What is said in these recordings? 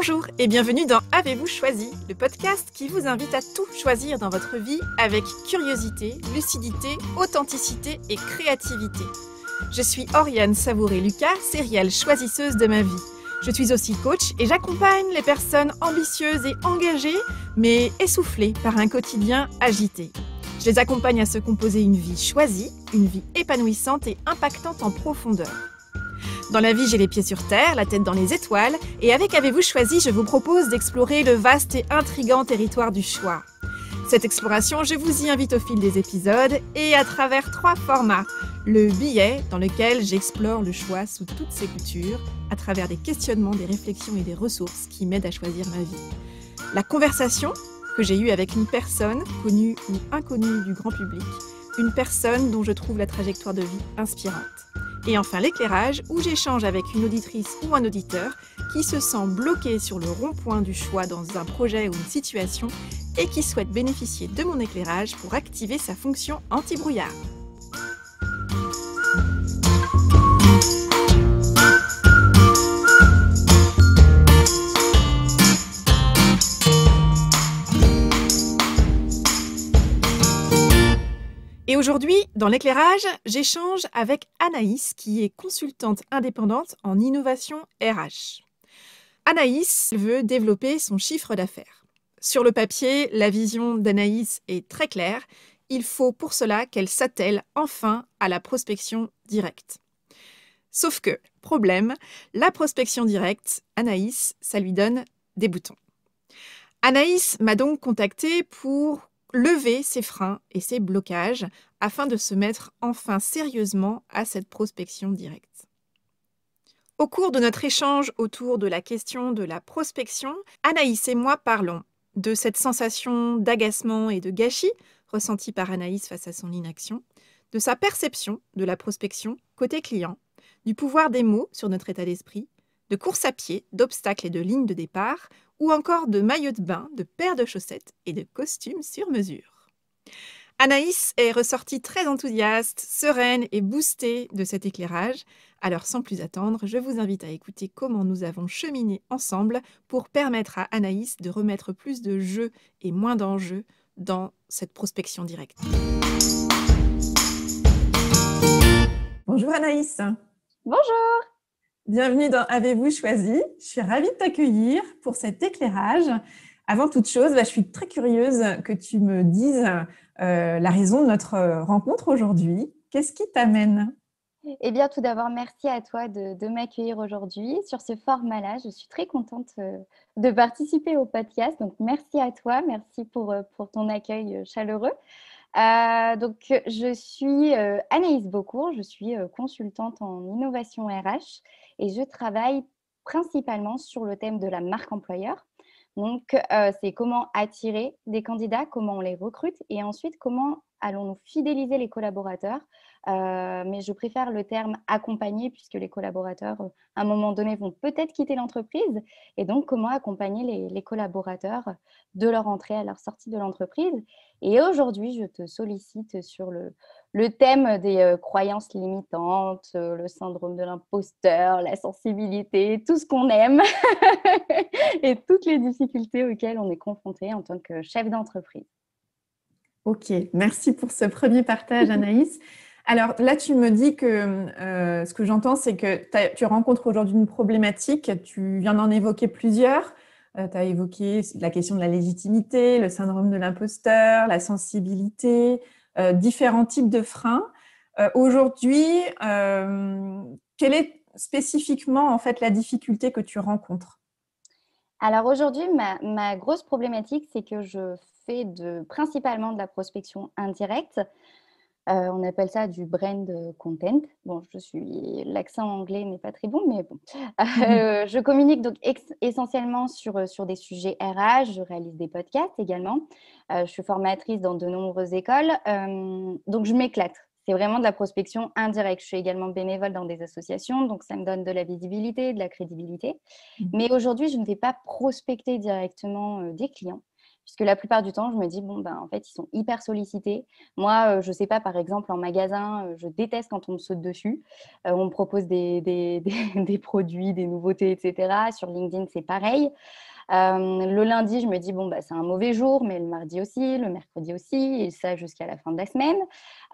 Bonjour et bienvenue dans Avez-vous choisi, le podcast qui vous invite à tout choisir dans votre vie avec curiosité, lucidité, authenticité et créativité. Je suis Oriane Savouré-Lucas, serial choisisseuse de ma vie. Je suis aussi coach et j'accompagne les personnes ambitieuses et engagées, mais essoufflées par un quotidien agité. Je les accompagne à se composer une vie choisie, une vie épanouissante et impactante en profondeur. Dans la vie, j'ai les pieds sur terre, la tête dans les étoiles, et avec Avez-vous choisi, je vous propose d'explorer le vaste et intrigant territoire du choix. Cette exploration, je vous y invite au fil des épisodes et à travers 3 formats. Le billet, dans lequel j'explore le choix sous toutes ses coutures, à travers des questionnements, des réflexions et des ressources qui m'aident à choisir ma vie. La conversation, que j'ai eue avec une personne, connue ou inconnue du grand public, une personne dont je trouve la trajectoire de vie inspirante. Et enfin l'éclairage, où j'échange avec une auditrice ou un auditeur qui se sent bloqué sur le rond-point du choix dans un projet ou une situation et qui souhaite bénéficier de mon éclairage pour activer sa fonction anti-brouillard. Et aujourd'hui, dans l'éclairage, j'échange avec Anaïs, qui est consultante indépendante en innovation RH. Anaïs veut développer son chiffre d'affaires. Sur le papier, la vision d'Anaïs est très claire. Il faut pour cela qu'elle s'attelle enfin à la prospection directe. Sauf que, problème, la prospection directe, Anaïs, ça lui donne des boutons. Anaïs m'a donc contactée pour lever ses freins et ses blocages afin de se mettre enfin sérieusement à cette prospection directe. Au cours de notre échange autour de la question de la prospection, Anaïs et moi parlons de cette sensation d'agacement et de gâchis ressentie par Anaïs face à son inaction, de sa perception de la prospection côté client, du pouvoir des mots sur notre état d'esprit, de course à pied, d'obstacles et de lignes de départ, ou encore de maillots de bain, de paires de chaussettes et de costumes sur mesure. Anaïs est ressortie très enthousiaste, sereine et boostée de cet éclairage. Alors sans plus attendre, je vous invite à écouter comment nous avons cheminé ensemble pour permettre à Anaïs de remettre plus de jeu et moins d'enjeux dans cette prospection directe. Bonjour Anaïs. Bonjour. Bienvenue dans Avez-vous choisi. Je suis ravie de t'accueillir pour cet éclairage. Avant toute chose, je suis très curieuse que tu me dises la raison de notre rencontre aujourd'hui. Qu'est-ce qui t'amène ? Eh bien, tout d'abord, merci à toi de m'accueillir aujourd'hui sur ce format-là. Je suis très contente de participer au podcast. Donc, merci à toi. Merci pour ton accueil chaleureux. Je suis Anaïs Beaucourt. Je suis consultante en innovation RH et je travaille principalement sur le thème de la marque employeur. Donc, c'est comment attirer des candidats, comment on les recrute et ensuite comment allons-nous fidéliser les collaborateurs. Mais je préfère le terme accompagner puisque les collaborateurs, à un moment donné, vont peut-être quitter l'entreprise. Et donc, comment accompagner les collaborateurs de leur entrée à leur sortie de l'entreprise. Et aujourd'hui, je te sollicite sur le thème des croyances limitantes, le syndrome de l'imposteur, la sensibilité, tout ce qu'on aime et toutes les difficultés auxquelles on est confronté en tant que chef d'entreprise. Ok, merci pour ce premier partage Anaïs. Alors là, tu me dis que ce que j'entends, c'est que tu rencontres aujourd'hui une problématique, tu viens d'en évoquer plusieurs. Tu as évoqué la question de la légitimité, le syndrome de l'imposteur, la sensibilité, différents types de freins. Aujourd'hui, quelle est spécifiquement en fait la difficulté que tu rencontres ? Alors aujourd'hui, ma grosse problématique, c'est que je fais principalement de la prospection indirecte. On appelle ça du brand content. Bon, l'accent anglais n'est pas très bon, mais bon. Je communique donc essentiellement sur des sujets RH. Je réalise des podcasts également. Je suis formatrice dans de nombreuses écoles. Donc, je m'éclate. C'est vraiment de la prospection indirecte. Je suis également bénévole dans des associations, donc ça me donne de la visibilité, de la crédibilité. Mais aujourd'hui, je ne vais pas prospecter directement des clients. puisque la plupart du temps, je me dis, bon, ben, en fait, ils sont hyper sollicités. Moi, je ne sais pas, par exemple, en magasin, je déteste quand on me saute dessus. On me propose des produits, des nouveautés, etc. Sur LinkedIn, c'est pareil. Le lundi, je me dis, bon, bah, c'est un mauvais jour, mais le mardi aussi, le mercredi aussi, et ça jusqu'à la fin de la semaine.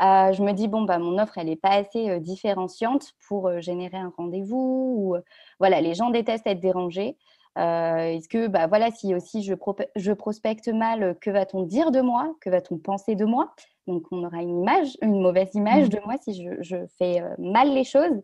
Je me dis, bon, bah, mon offre, elle n'est pas assez différenciante pour générer un rendez-vous. Ou, voilà, les gens détestent être dérangés. Est-ce que, bah, voilà, si aussi je prospecte mal, que va-t-on dire de moi? Que va-t-on penser de moi? Donc, on aura une mauvaise image de moi si je fais mal les choses.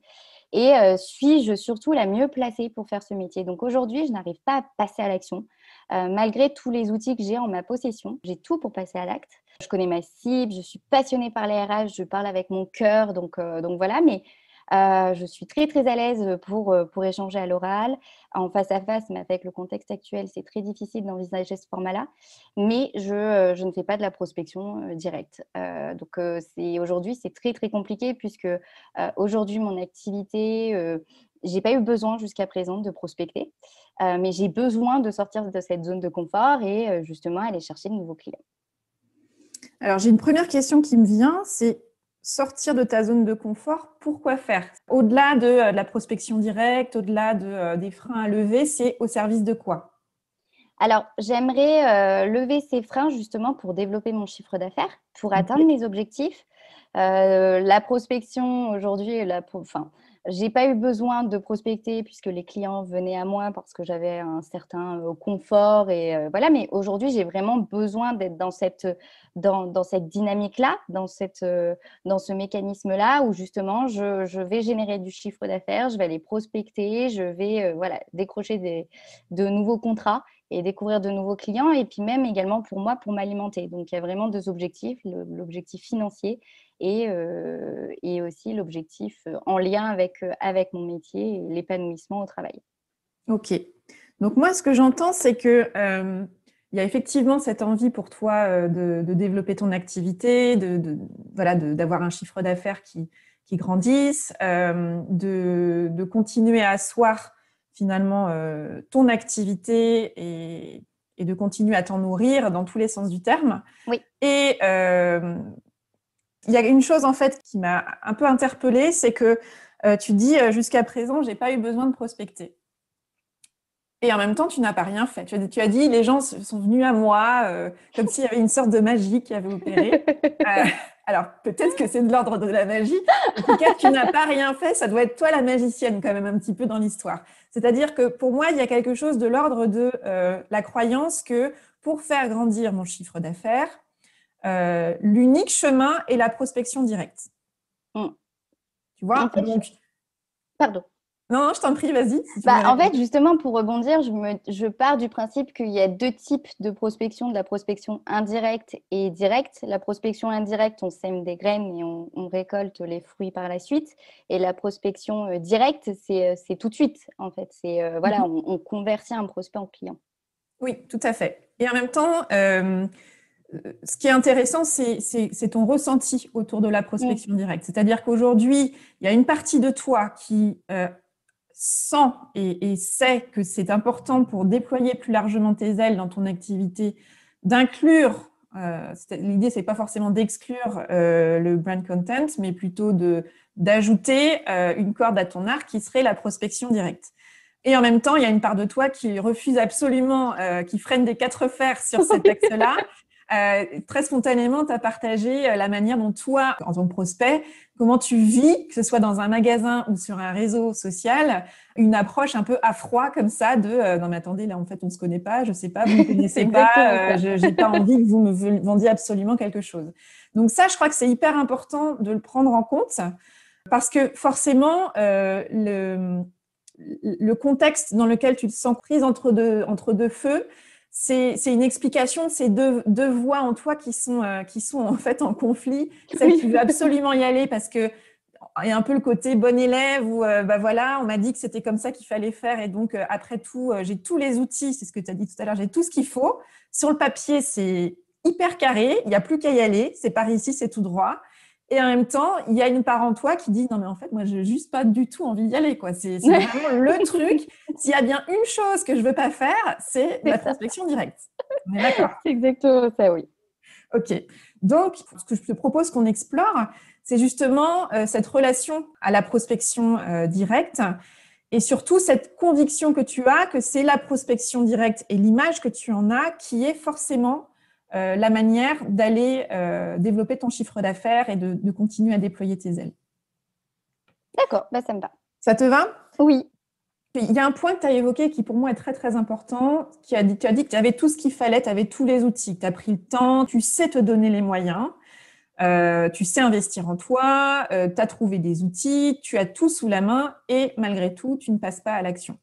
Et suis-je surtout la mieux placée pour faire ce métier? Donc aujourd'hui, je n'arrive pas à passer à l'action, malgré tous les outils que j'ai en ma possession. J'ai tout pour passer à l'acte. Je connais ma cible, je suis passionnée par les RH, je parle avec mon cœur, donc voilà. Mais je suis très, très à l'aise pour échanger à l'oral, en face à face, mais avec le contexte actuel, c'est très difficile d'envisager ce format-là. Mais je ne fais pas de la prospection directe. Aujourd'hui, c'est très, très compliqué puisque aujourd'hui, mon activité, j'ai pas eu besoin jusqu'à présent de prospecter, mais j'ai besoin de sortir de cette zone de confort et justement aller chercher de nouveaux clients. Alors, j'ai une première question qui me vient, c'est sortir de ta zone de confort, pourquoi faire? Au-delà de la prospection directe, au-delà des freins à lever, c'est au service de quoi? Alors, j'aimerais lever ces freins justement pour développer mon chiffre d'affaires, pour atteindre mes objectifs. La prospection aujourd'hui, j'ai pas eu besoin de prospecter puisque les clients venaient à moi parce que j'avais un certain confort et voilà. Mais aujourd'hui, j'ai vraiment besoin d'être dans cette dynamique-là, dans ce mécanisme-là où justement, je vais générer du chiffre d'affaires, je vais aller prospecter, je vais voilà, décrocher de nouveaux contrats et découvrir de nouveaux clients. Et puis même également pour moi, pour m'alimenter. Donc, il y a vraiment deux objectifs, l'objectif financier et aussi l'objectif en lien avec mon métier et l'épanouissement au travail. Ok. Donc moi, ce que j'entends, c'est que il y a effectivement cette envie pour toi de développer ton activité, voilà, d'avoir un chiffre d'affaires qui grandisse, de continuer à asseoir finalement ton activité et de continuer à t'en nourrir dans tous les sens du terme. Oui. Et il y a une chose en fait qui m'a un peu interpellée, c'est que tu dis jusqu'à présent, j'ai pas eu besoin de prospecter. Et en même temps, tu n'as pas rien fait. Tu as dit, les gens sont venus à moi comme s'il y avait une sorte de magie qui avait opéré. Alors, peut-être que c'est de l'ordre de la magie. En tout cas, tu n'as pas rien fait. Ça doit être toi la magicienne quand même un petit peu dans l'histoire. C'est-à-dire que pour moi, il y a quelque chose de l'ordre de la croyance que pour faire grandir mon chiffre d'affaires, l'unique chemin est la prospection directe. Tu vois? En fait, Donc, pardon. non, je t'en prie, vas-y. Si En fait, justement, pour rebondir, je pars du principe qu'il y a deux types de prospection, de la prospection indirecte et directe. La prospection indirecte, on sème des graines et on récolte les fruits par la suite. Et la prospection directe, c'est tout de suite, en fait. Voilà, on convertit un prospect en client. Oui, tout à fait. Et en même temps, ce qui est intéressant, c'est ton ressenti autour de la prospection directe. C'est-à-dire qu'aujourd'hui, il y a une partie de toi qui sent et sait que c'est important pour déployer plus largement tes ailes dans ton activité, d'inclure, l'idée, c'est pas forcément d'exclure le brand content, mais plutôt d'ajouter une corde à ton arc qui serait la prospection directe. Et en même temps, il y a une part de toi qui refuse absolument, qui freine des quatre fers sur cet axe-là. Très spontanément, tu as partagé la manière dont toi, en tant que prospect, comment tu vis, que ce soit dans un magasin ou sur un réseau social, une approche un peu à froid comme ça de non mais attendez, là en fait on ne se connaît pas, je sais pas, vous ne me connaissez pas, je n'ai pas envie que vous me vendiez absolument quelque chose. Donc ça, je crois que c'est hyper important de le prendre en compte parce que forcément, le contexte dans lequel tu te sens prise entre deux feux, c'est une explication de ces deux voix en toi qui sont en fait en conflit. Celle qui veut absolument y aller parce que il y a un peu le côté bon élève où voilà, on m'a dit que c'était comme ça qu'il fallait faire et donc après tout, j'ai tous les outils, c'est ce que tu as dit tout à l'heure, j'ai tout ce qu'il faut. Sur le papier, c'est hyper carré, il n'y a plus qu'à y aller, c'est par ici, c'est tout droit. Et en même temps, il y a une part en toi qui dit non mais en fait moi j'ai juste pas du tout envie d'y aller quoi. C'est vraiment le truc. S'il y a bien une chose que je veux pas faire, c'est la prospection directe. On est d'accord. C'est exactement ça, oui. Ok. Donc, ce que je te propose qu'on explore, c'est justement cette relation à la prospection directe et surtout cette conviction que tu as que c'est la prospection directe et l'image que tu en as qui est forcément la manière d'aller développer ton chiffre d'affaires et de continuer à déployer tes ailes. D'accord, bah, ça me va. Ça te va? Oui. Il y a un point que tu as évoqué qui pour moi est très très important, tu as dit que tu avais tout ce qu'il fallait, tu avais tous les outils, tu as pris le temps, tu sais te donner les moyens, tu sais investir en toi, tu as trouvé des outils, tu as tout sous la main et malgré tout, tu ne passes pas à l'action.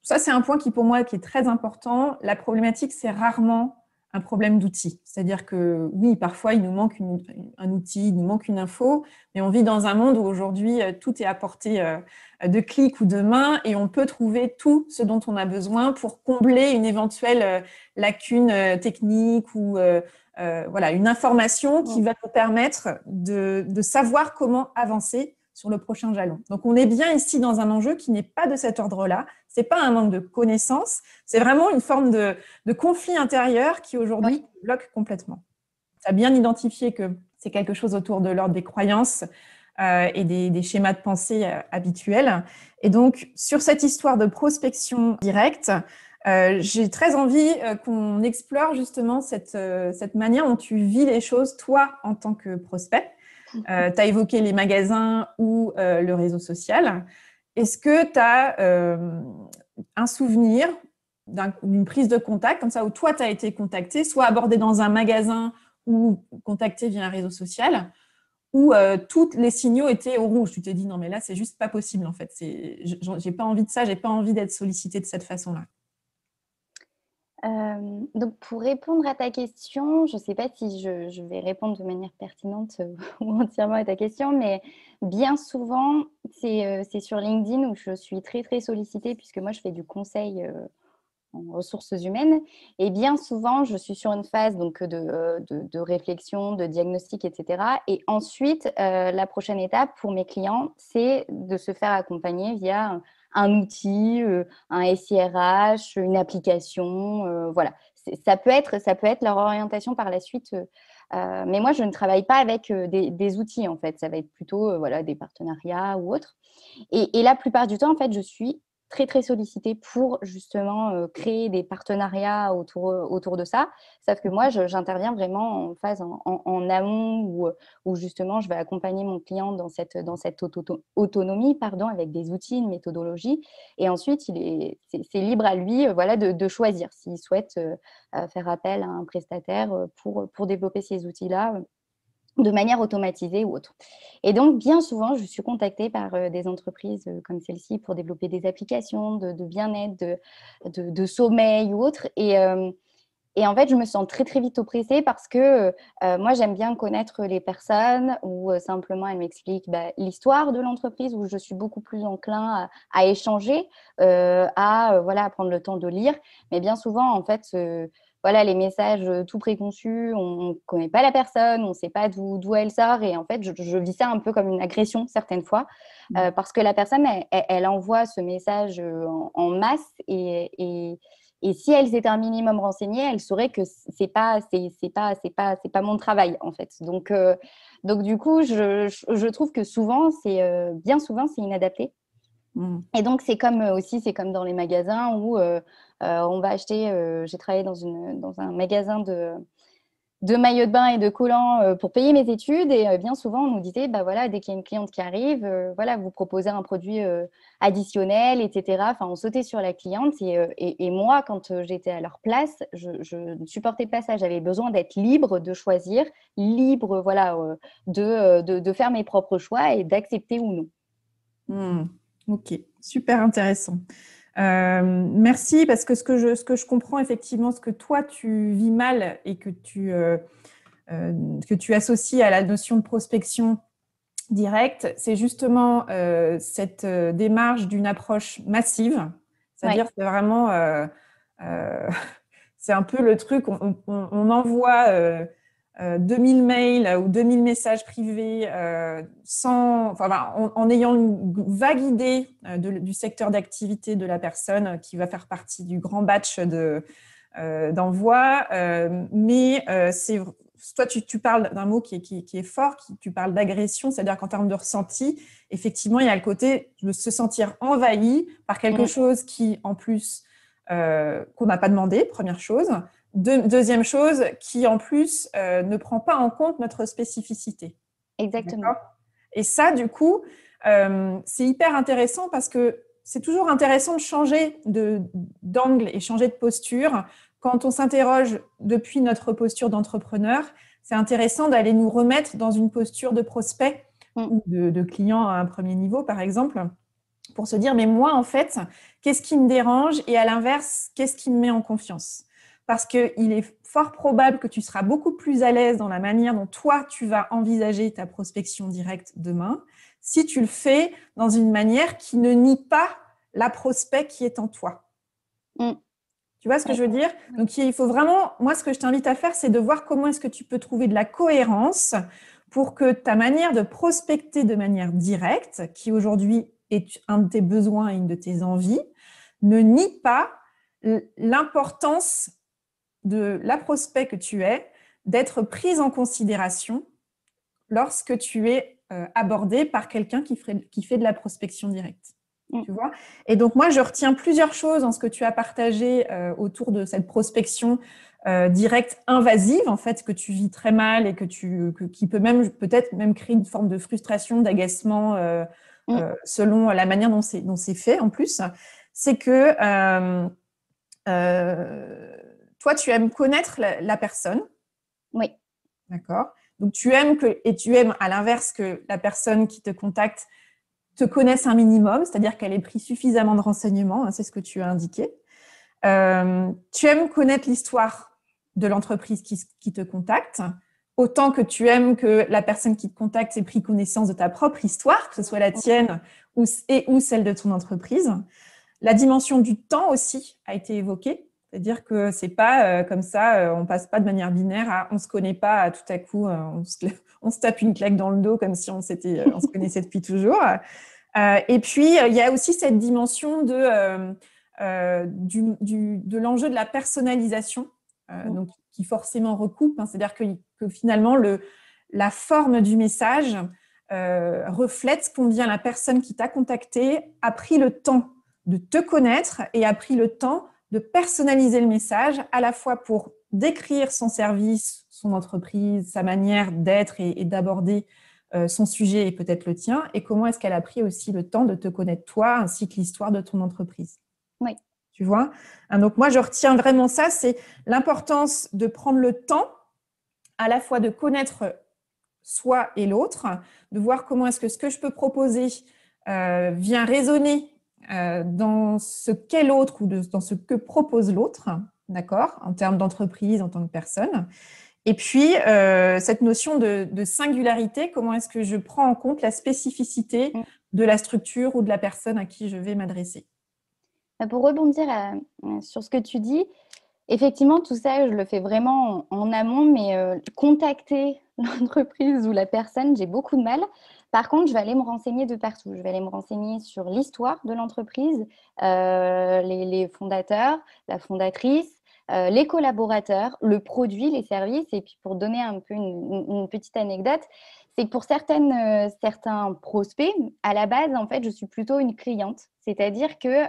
Ça, c'est un point qui pour moi qui est très important. La problématique, c'est rarement un problème d'outils. C'est-à-dire que oui, parfois, il nous manque un outil, il nous manque une info, mais on vit dans un monde où aujourd'hui, tout est à portée de clics ou de main et on peut trouver tout ce dont on a besoin pour combler une éventuelle lacune technique ou voilà, une information qui va nous permettre de savoir comment avancer sur le prochain jalon. Donc, on est bien ici dans un enjeu qui n'est pas de cet ordre-là. Ce n'est pas un manque de connaissances, c'est vraiment une forme de conflit intérieur qui aujourd'hui bloque complètement. Tu as bien identifié que c'est quelque chose autour de l'ordre des croyances et des schémas de pensée habituels. Et donc, sur cette histoire de prospection directe, j'ai très envie qu'on explore justement cette manière dont tu vis les choses, toi, en tant que prospect. Tu as évoqué les magasins ou le réseau social. Est-ce que tu as un souvenir d'une prise de contact, comme ça, où toi, tu as été contacté, soit abordé dans un magasin ou contacté via un réseau social, où tous les signaux étaient au rouge. Tu t'es dit, non, mais là, c'est juste pas possible, en fait. J'ai pas envie de ça, j'ai pas envie d'être sollicitée de cette façon-là. Donc pour répondre à ta question, je ne sais pas si je vais répondre de manière pertinente ou entièrement à ta question, mais bien souvent, c'est sur LinkedIn où je suis très, très sollicitée puisque moi, je fais du conseil en ressources humaines. Et bien souvent, je suis sur une phase donc, de réflexion, de diagnostic, etc. Et ensuite, la prochaine étape pour mes clients, c'est de se faire accompagner via un outil, un SIRH, une application. Voilà. Ça peut être leur orientation par la suite. Mais moi, je ne travaille pas avec des outils, en fait. Ça va être plutôt voilà, des partenariats ou autres. Et la plupart du temps, en fait, je suis très, très sollicitée pour justement créer des partenariats autour de ça. Sauf que moi, j'interviens vraiment en phase en amont où justement, je vais accompagner mon client dans cette autonomie avec des outils, une méthodologie. Et ensuite, c'est libre à lui voilà, de choisir s'il souhaite faire appel à un prestataire pour développer ces outils-là de manière automatisée ou autre. Et donc, bien souvent, je suis contactée par des entreprises comme celle-ci pour développer des applications de bien-être, de sommeil ou autre. Et en fait, je me sens très, très vite oppressée parce que moi, j'aime bien connaître les personnes ou simplement elles m'expliquent l'histoire de l'entreprise où je suis beaucoup plus enclin à échanger, voilà, à prendre le temps de lire. Mais bien souvent, en fait, voilà, les messages tout préconçus, on ne connaît pas la personne, on ne sait pas d'où elle sort. Et en fait, je vis ça un peu comme une agression certaines fois parce que la personne, elle envoie ce message en masse et si elle s'était un minimum renseignée, elle saurait que c'est pas mon travail en fait. Donc du coup, je trouve que souvent, bien souvent, c'est inadapté. Et donc c'est comme dans les magasins où on va acheter. J'ai travaillé dans un magasin de maillots de bain et de collants pour payer mes études. Et bien souvent, on nous disait, voilà, dès qu'il y a une cliente qui arrive, voilà, vous proposez un produit additionnel, etc. Enfin, on sautait sur la cliente. Et moi, quand j'étais à leur place, je ne supportais pas ça. J'avais besoin d'être libre de choisir, libre voilà, de faire mes propres choix et d'accepter ou non. Ok, super intéressant. Merci parce que ce que je comprends effectivement, ce que toi tu vis mal et que tu associes à la notion de prospection directe, c'est justement cette démarche d'une approche massive. C'est-à-dire c'est vraiment, c'est un peu le truc, on envoie 2000 mails ou 2000 messages privés en ayant une vague idée du secteur d'activité de la personne qui va faire partie du grand batch d'envoi. Mais toi, tu parles d'un mot qui est fort, tu parles d'agression, c'est-à-dire qu'en termes de ressenti, effectivement, il y a le côté de se sentir envahi par quelque chose qui, en plus, qu'on n'a pas demandé, première chose. Deuxième chose, qui, en plus, ne prend pas en compte notre spécificité. Exactement. Et ça, du coup, c'est hyper intéressant parce que c'est toujours intéressant de changer d'angle et changer de posture. Quand on s'interroge depuis notre posture d'entrepreneur, c'est intéressant d'aller nous remettre dans une posture de prospect ou de client à un premier niveau, par exemple, pour se dire, mais moi, en fait, qu'est-ce qui me dérange? Et à l'inverse, qu'est-ce qui me met en confiance? Parce qu'il est fort probable que tu seras beaucoup plus à l'aise dans la manière dont toi, tu vas envisager ta prospection directe demain, si tu le fais dans une manière qui ne nie pas la prospect qui est en toi. Tu vois ce que je veux dire? Donc, il faut vraiment, moi, ce que je t'invite à faire, c'est de voir comment est-ce que tu peux trouver de la cohérence pour que ta manière de prospecter de manière directe, qui aujourd'hui est un de tes besoins et une de tes envies, ne nie pas l'importance de la prospect que tu es, d'être prise en considération lorsque tu es abordé par quelqu'un qui fait de la prospection directe. Tu vois? Et donc, moi, je retiens plusieurs choses dans ce que tu as partagé autour de cette prospection directe invasive, en fait, que tu vis très mal et qui peut peut-être même créer une forme de frustration, d'agacement selon la manière dont c'est fait, en plus. C'est que toi, tu aimes connaître la personne. Oui. D'accord. Donc, tu aimes à l'inverse que la personne qui te contacte te connaisse un minimum, c'est-à-dire qu'elle ait pris suffisamment de renseignements, hein, c'est ce que tu as indiqué. Tu aimes connaître l'histoire de l'entreprise qui te contacte, autant que tu aimes que la personne qui te contacte ait pris connaissance de ta propre histoire, que ce soit la tienne ou celle de ton entreprise. La dimension du temps aussi a été évoquée. C'est-à-dire que c'est pas comme ça, on passe pas de manière binaire à on se connaît pas, à tout à coup on se tape une claque dans le dos comme si on se connaissait depuis toujours. Et puis il y a aussi cette dimension de l'enjeu de la personnalisation, donc qui forcément recoupe. Hein, c'est-à-dire que finalement la forme du message reflète combien la personne qui t'a contacté a pris le temps de te connaître et a pris le temps de personnaliser le message, à la fois pour décrire son service, son entreprise, sa manière d'être et d'aborder son sujet et peut-être le tien, et comment est-ce qu'elle a pris aussi le temps de te connaître toi, ainsi que l'histoire de ton entreprise. Oui. Tu vois? Donc moi, je retiens vraiment ça, c'est l'importance de prendre le temps à la fois de connaître soi et l'autre, de voir comment est-ce que ce que je peux proposer vient résonner dans ce qu'est l'autre ou dans ce que propose l'autre, d'accord, en termes d'entreprise, en tant que personne. Et puis, cette notion de singularité, comment est-ce que je prends en compte la spécificité de la structure ou de la personne à qui je vais m'adresser. Pour rebondir sur ce que tu dis, effectivement, tout ça, je le fais vraiment en amont, mais contacter l'entreprise ou la personne, j'ai beaucoup de mal. Par contre, je vais aller me renseigner de partout. Je vais aller me renseigner sur l'histoire de l'entreprise, les fondateurs, la fondatrice, les collaborateurs, le produit, les services. Et puis, pour donner un peu une petite anecdote, c'est que pour certains prospects, à la base, en fait, je suis plutôt une cliente. C'est-à-dire que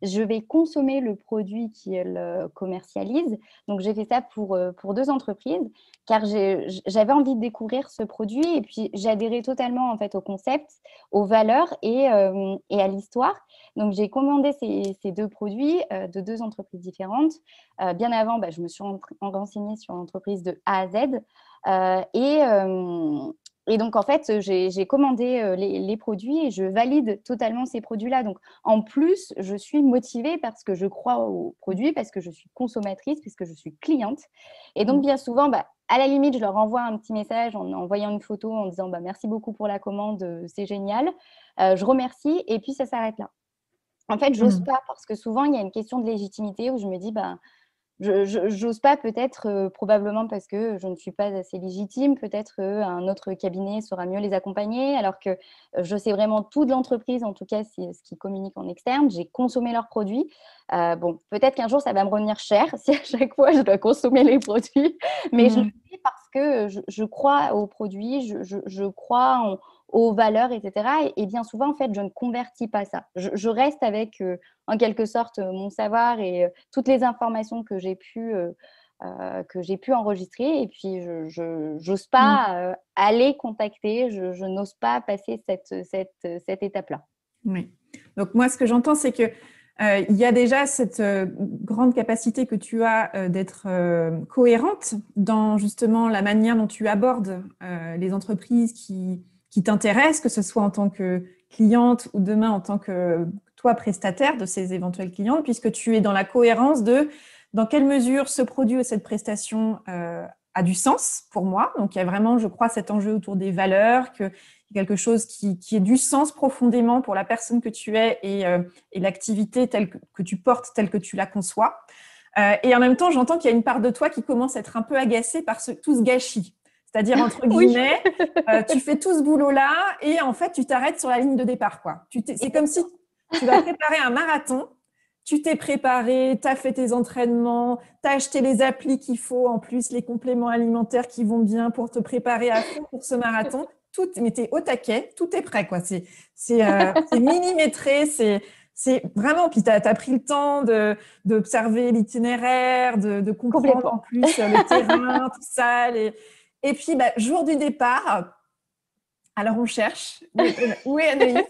je vais consommer le produit qu'elle commercialise. Donc, j'ai fait ça pour 2 entreprises, car j'avais envie de découvrir ce produit et puis j'adhérais totalement en fait au concept, aux valeurs et à l'histoire. Donc, j'ai commandé ces 2 produits de 2 entreprises différentes. Bien avant, je me suis renseignée sur l'entreprise de A à Z. Et donc, en fait, j'ai commandé les produits et je valide totalement ces produits-là. Donc, en plus, je suis motivée parce que je crois aux produits, parce que je suis consommatrice, parce que je suis cliente. Et donc, bien souvent, à la limite, je leur envoie un petit message en envoyant une photo en disant merci beaucoup pour la commande, c'est génial. Je remercie et puis ça s'arrête là. En fait, j'ose pas parce que souvent, il y a une question de légitimité où je me dis j'ose pas peut-être, probablement parce que je ne suis pas assez légitime, peut-être un autre cabinet saura mieux les accompagner, alors que je sais vraiment tout de l'entreprise, en tout cas, c'est ce qu'ils communiquent en externe. J'ai consommé leurs produits. Bon, peut-être qu'un jour, ça va me revenir cher si à chaque fois je dois consommer les produits, mais je le Mhm. fais parce que je crois aux produits, je crois aux valeurs, etc. Et bien souvent, en fait, je ne convertis pas ça. Je reste avec, en quelque sorte, mon savoir et toutes les informations que j'ai pu enregistrer. Et puis, je n'ose Mhm. pas aller contacter, je n'ose pas passer cette étape-là. Oui. Donc moi, ce que j'entends, c'est que il y a déjà cette grande capacité que tu as d'être cohérente dans justement la manière dont tu abordes les entreprises qui t'intéressent, que ce soit en tant que cliente ou demain en tant que toi prestataire de ces éventuelles clientes, puisque tu es dans la cohérence de dans quelle mesure ce produit ou cette prestation a du sens pour moi. Donc il y a vraiment, je crois, cet enjeu autour des valeurs, que quelque chose qui ait du sens profondément pour la personne que tu es et l'activité telle que tu portes, telle que tu la conçois. Et en même temps, j'entends qu'il y a une part de toi qui commence à être un peu agacée par tout ce gâchis. C'est-à-dire, entre Oui, guillemets, tu fais tout ce boulot-là et en fait, tu t'arrêtes sur la ligne de départ, quoi. C'est comme si tu vas préparer un marathon. Tu t'es préparé, tu as fait tes entraînements, tu as acheté les applis qu'il faut, en plus les compléments alimentaires qui vont bien pour te préparer à fond pour ce marathon. Tout, mais tu es au taquet, tout est prêt, quoi. C'est millimétré, c'est vraiment. Puis tu as pris le temps d'observer l'itinéraire, de comprendre en complètement. plus le terrain, tout ça. Et puis, bah, jour du départ, alors on cherche. Où est Anaïs?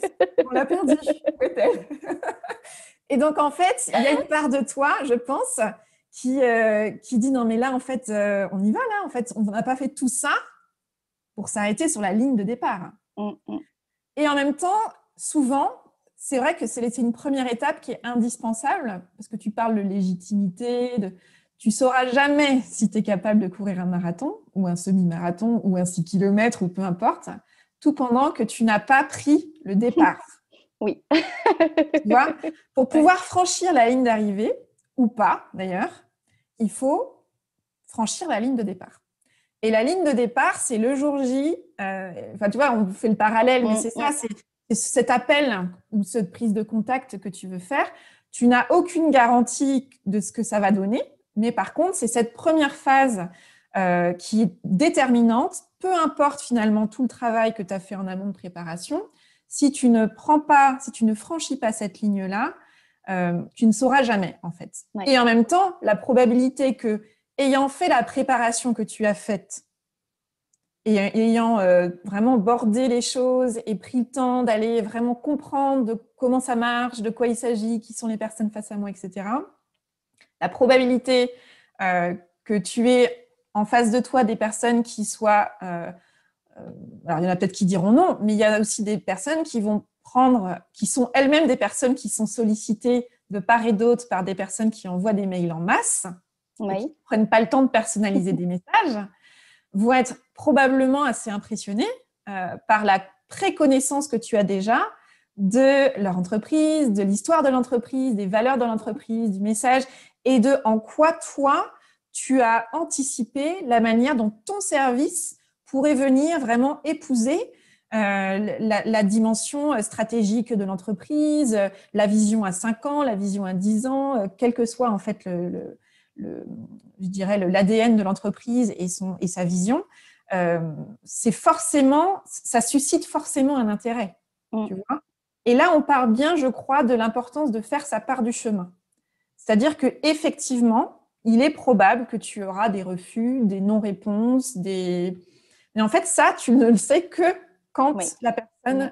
On l'a perdue. Où est-elle? Et donc, en fait, il y a une part de toi, je pense, qui dit non, mais là, en fait, on y va, là. En fait, on n'a pas fait tout ça pour s'arrêter sur la ligne de départ. Mm, mm. Et en même temps, souvent, c'est vrai que c'est une première étape qui est indispensable parce que tu parles de légitimité, tu sauras jamais si tu es capable de courir un marathon ou un semi-marathon ou un 6 km ou peu importe, tout pendant que tu n'as pas pris le départ. Oui. Tu vois, pour Ouais. pouvoir franchir la ligne d'arrivée, ou pas d'ailleurs, il faut franchir la ligne de départ. Et la ligne de départ, c'est le jour J. Enfin, tu vois, on fait le parallèle, mais Mm, c'est ça, mm. c'est cet appel ou cette prise de contact que tu veux faire. Tu n'as aucune garantie de ce que ça va donner, mais par contre, c'est cette première phase qui est déterminante, peu importe finalement tout le travail que tu as fait en amont de préparation. Si tu ne prends pas, si tu ne franchis pas cette ligne-là, tu ne sauras jamais, en fait. Ouais. Et en même temps, la probabilité que, ayant fait la préparation que tu as faite, et ayant vraiment bordé les choses et pris le temps d'aller vraiment comprendre de comment ça marche, de quoi il s'agit, qui sont les personnes face à moi, etc., la probabilité que tu aies en face de toi des personnes qui soient... alors, il y en a peut-être qui diront non, mais il y a aussi des personnes qui vont prendre, qui sont elles-mêmes des personnes qui sont sollicitées de part et d'autre par des personnes qui envoient des mails en masse et qui Oui. ne prennent pas le temps de personnaliser des messages, vont être probablement assez impressionnés par la préconnaissance que tu as déjà de leur entreprise, de l'histoire de l'entreprise, des valeurs de l'entreprise, du message, et de en quoi toi, tu as anticipé la manière dont ton service pourrait venir vraiment épouser la dimension stratégique de l'entreprise, la vision à 5 ans, la vision à 10 ans, quel que soit en fait je dirais l'ADN de l'entreprise et sa vision, c'est forcément, ça suscite forcément un intérêt, Mm. tu vois. Et là, on part bien, je crois, de l'importance de faire sa part du chemin. C'est-à-dire que effectivement, il est probable que tu auras des refus, des non-réponses, des. Mais en fait, ça, tu ne le sais que quand Oui. la Mm. personne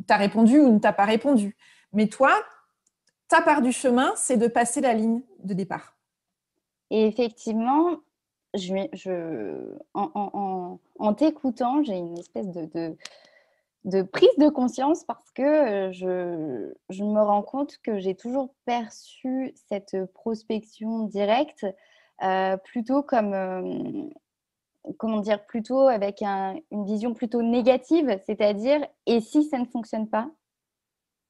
t'a répondu ou ne t'a pas répondu. Mais toi, ta part du chemin, c'est de passer la ligne de départ. Et effectivement, en t'écoutant, j'ai une espèce de prise de conscience parce que je me rends compte que j'ai toujours perçu cette prospection directe plutôt comme, comment dire, plutôt avec une vision plutôt négative, c'est-à-dire, et si ça ne fonctionne pas,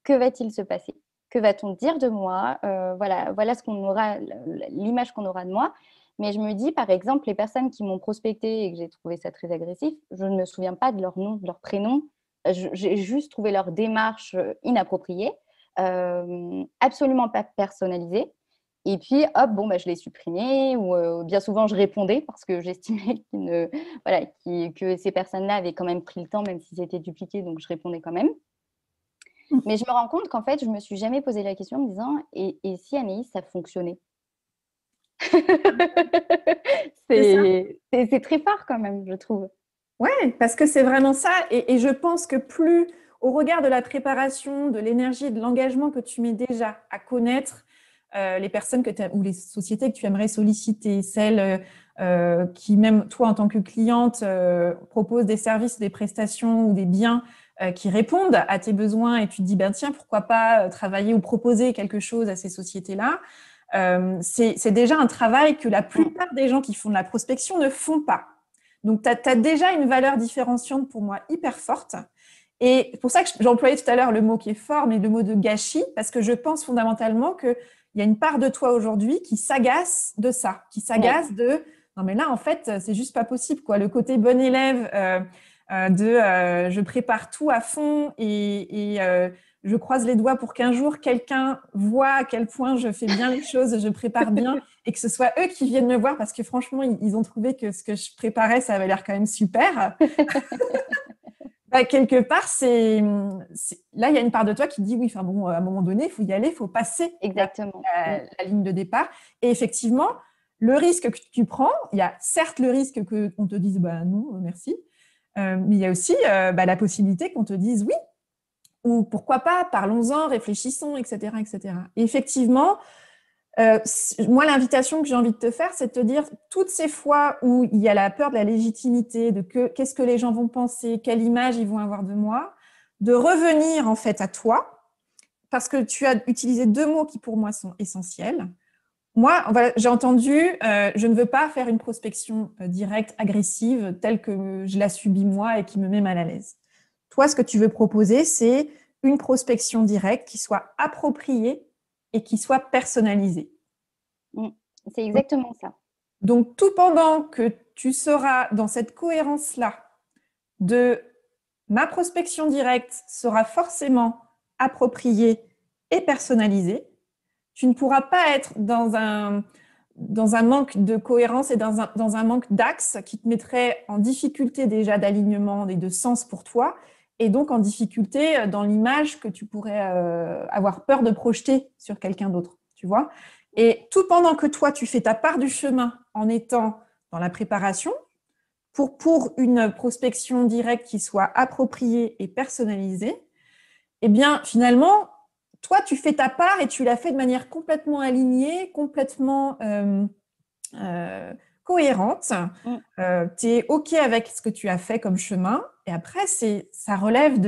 que va-t-il se passer? Que va-t-on dire de moi? Voilà ce qu'on aura, l'image qu'on aura de moi. Mais je me dis, par exemple, les personnes qui m'ont prospecté et que j'ai trouvé ça très agressif, je ne me souviens pas de leur nom, de leur prénom. J'ai juste trouvé leur démarche inappropriée, absolument pas personnalisée. Et puis, hop, bon, bah, je l'ai supprimé ou bien souvent, je répondais parce que j'estimais voilà, que ces personnes-là avaient quand même pris le temps, même si c'était dupliqué, donc je répondais quand même. Mais je me rends compte qu'en fait, je ne me suis jamais posé la question en me disant, et si Anaïs, ça fonctionnait? C'est ça. C'est très fort quand même, je trouve. Ouais, parce que c'est vraiment ça. Et je pense que plus, au regard de la préparation, de l'énergie et de l'engagement que tu mets déjà à connaître les personnes ou les sociétés que tu aimerais solliciter, celles qui, même toi en tant que cliente, proposent des services, des prestations ou des biens qui répondent à tes besoins et tu te dis, ben tiens, pourquoi pas travailler ou proposer quelque chose à ces sociétés-là. C'est déjà un travail que la plupart des gens qui font de la prospection ne font pas. Donc, tu as déjà une valeur différenciante pour moi hyper forte. Et c'est pour ça que j'ai employé tout à l'heure le mot qui est fort, mais le mot de gâchis, parce que je pense fondamentalement qu'il y a une part de toi aujourd'hui qui s'agace de ça, qui s'agace de « non mais là, en fait, c'est juste pas possible, quoi ». Le côté bon élève je prépare tout à fond et je croise les doigts pour qu'un jour, quelqu'un voit à quel point je fais bien les choses, je prépare bien et que ce soit eux qui viennent me voir parce que franchement, ils ont trouvé que ce que je préparais, ça avait l'air quand même super. Bah, quelque part, là, il y a une part de toi qui dit oui, enfin bon, à un moment donné, il faut y aller, il faut passer Exactement. la ligne de départ. Et effectivement, le risque que tu prends, il y a certes le risque qu'on te dise bah non, merci, mais il y a aussi la possibilité qu'on te dise oui, ou pourquoi pas, parlons-en, réfléchissons, etc., etc. Et effectivement, moi, l'invitation que j'ai envie de te faire, c'est de te dire toutes ces fois où il y a la peur de la légitimité, de qu'est-ce que les gens vont penser, quelle image ils vont avoir de moi, de revenir en fait à toi, parce que tu as utilisé deux mots qui pour moi sont essentiels. Moi, voilà, j'ai entendu, je ne veux pas faire une prospection directe, agressive, telle que je la subis moi et qui me met mal à l'aise. Toi, ce que tu veux proposer, c'est une prospection directe qui soit appropriée et qui soit personnalisée. C'est exactement ça. Donc, tout pendant que tu seras dans cette cohérence-là de ma prospection directe sera forcément appropriée et personnalisée, tu ne pourras pas être dans un manque de cohérence et dans un manque d'axe qui te mettrait en difficulté déjà d'alignement et de sens pour toi, et donc en difficulté dans l'image que tu pourrais avoir peur de projeter sur quelqu'un d'autre, tu vois. Et tout pendant que toi, tu fais ta part du chemin en étant dans la préparation, pour une prospection directe qui soit appropriée et personnalisée, eh bien, finalement, toi, tu fais ta part et tu l'as fait de manière complètement alignée, complètement cohérente. Tu es OK avec ce que tu as fait comme chemin. Et après, ça relève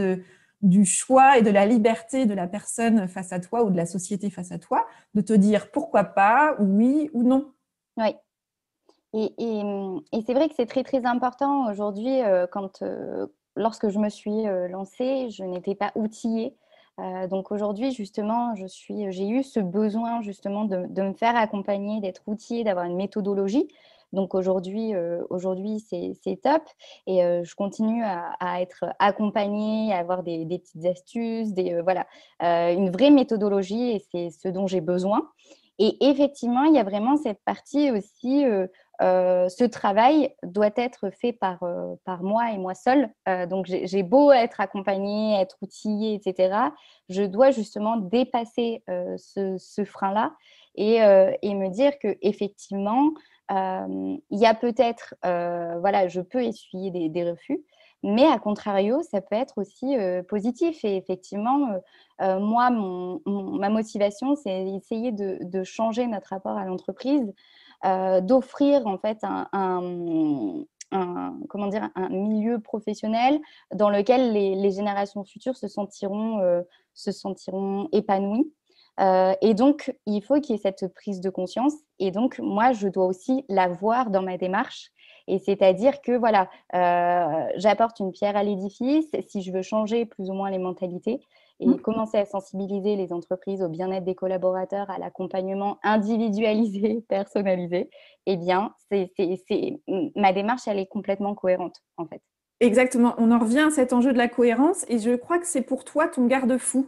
du choix et de la liberté de la personne face à toi ou de la société face à toi de te dire pourquoi pas, oui ou non. Oui. Et c'est vrai que c'est très, très important aujourd'hui, lorsque je me suis lancée, je n'étais pas outillée. Donc aujourd'hui, justement, j'ai eu ce besoin justement de me faire accompagner, d'être outillée, d'avoir une méthodologie. Donc aujourd'hui, c'est top. Et je continue à être accompagnée, à avoir des petites astuces, voilà, une vraie méthodologie, et c'est ce dont j'ai besoin. Et effectivement, il y a vraiment cette partie aussi. Ce travail doit être fait par moi et moi seule. Donc, j'ai beau être accompagnée, être outillée, etc. Je dois justement dépasser ce frein-là et me dire qu'effectivement, il y a peut-être, voilà, je peux essuyer des refus, mais à contrario, ça peut être aussi positif. Et effectivement, moi, ma motivation, c'est essayer de changer notre rapport à l'entreprise, d'offrir en fait comment dire, un milieu professionnel dans lequel les générations futures se sentiront épanouies. Et donc, il faut qu'il y ait cette prise de conscience. Et donc, moi, je dois aussi la voir dans ma démarche. Et c'est-à-dire que, voilà, j'apporte une pierre à l'édifice si je veux changer plus ou moins les mentalités. et commencer à sensibiliser les entreprises au bien-être des collaborateurs, à l'accompagnement individualisé, personnalisé, eh bien, ma démarche, elle est complètement cohérente, en fait. Exactement. On en revient à cet enjeu de la cohérence et je crois que c'est pour toi ton garde-fou.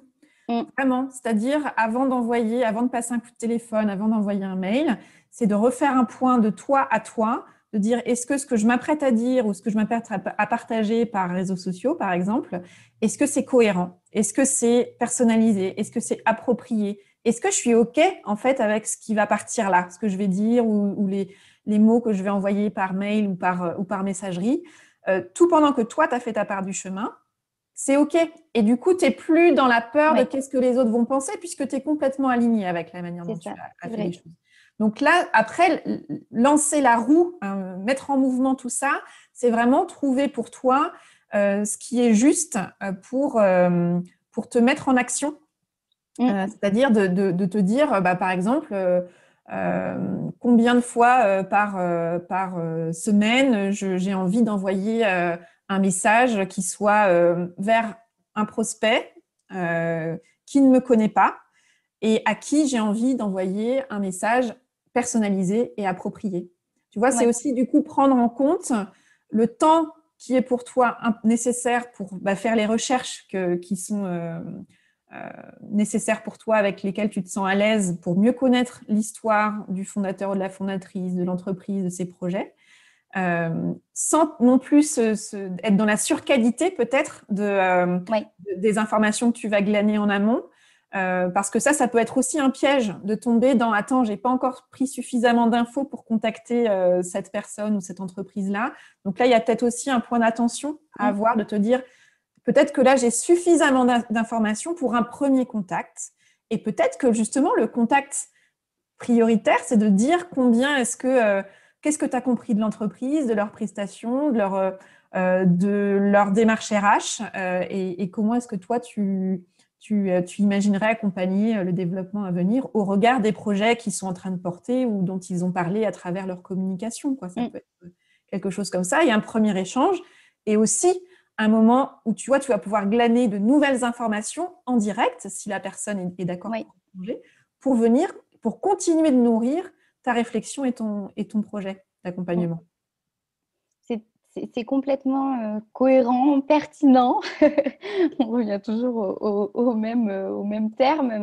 Vraiment. C'est-à-dire, avant de passer un coup de téléphone, avant d'envoyer un mail, c'est de refaire un point de toi à toi, de dire est-ce que ce que je m'apprête à dire ou ce que je m'apprête à partager par réseaux sociaux, par exemple, est-ce que c'est cohérent? Est-ce que c'est personnalisé? Est-ce que c'est approprié? Est-ce que je suis OK, en fait, avec ce qui va partir là, ce que je vais dire ou les mots que je vais envoyer par mail ou par messagerie, tout pendant que toi, tu as fait ta part du chemin, c'est OK. Et du coup, tu n'es plus dans la peur de qu'est-ce que les autres vont penser puisque tu es complètement aligné avec la manière dont tu as fait les choses. Donc là, après, lancer la roue, mettre en mouvement tout ça, c'est vraiment trouver pour toi ce qui est juste pour te mettre en action. C'est-à-dire de te dire, par exemple, combien de fois par semaine j'ai envie d'envoyer un message qui soit vers un prospect qui ne me connaît pas et à qui j'ai envie d'envoyer un message personnalisé et approprié. Tu vois, c'est aussi du coup prendre en compte le temps qui est pour toi nécessaire pour faire les recherches qui sont nécessaires pour toi, avec lesquelles tu te sens à l'aise pour mieux connaître l'histoire du fondateur ou de la fondatrice, de l'entreprise, de ses projets. Sans non plus être dans la surqualité peut-être des informations que tu vas glaner en amont, parce que ça peut être aussi un piège de tomber dans « Attends, j'ai pas encore pris suffisamment d'infos pour contacter cette personne ou cette entreprise-là ». Donc là, il y a peut-être aussi un point d'attention à avoir, de te dire peut-être que là, j'ai suffisamment d'informations pour un premier contact et peut-être que justement, le contact prioritaire, c'est de dire combien qu'est-ce que tu as compris de l'entreprise, de leurs prestations, de leur démarche RH et comment est-ce que toi, tu imaginerais accompagner le développement à venir au regard des projets qu'ils sont en train de porter ou dont ils ont parlé à travers leur communication, quoi. Ça peut être quelque chose comme ça. Il y a un premier échange et aussi un moment où tu vas pouvoir glaner de nouvelles informations en direct, si la personne est d'accord pour échanger, pour continuer de nourrir ta réflexion et ton projet d'accompagnement. C'est complètement cohérent, pertinent. On revient toujours au même terme,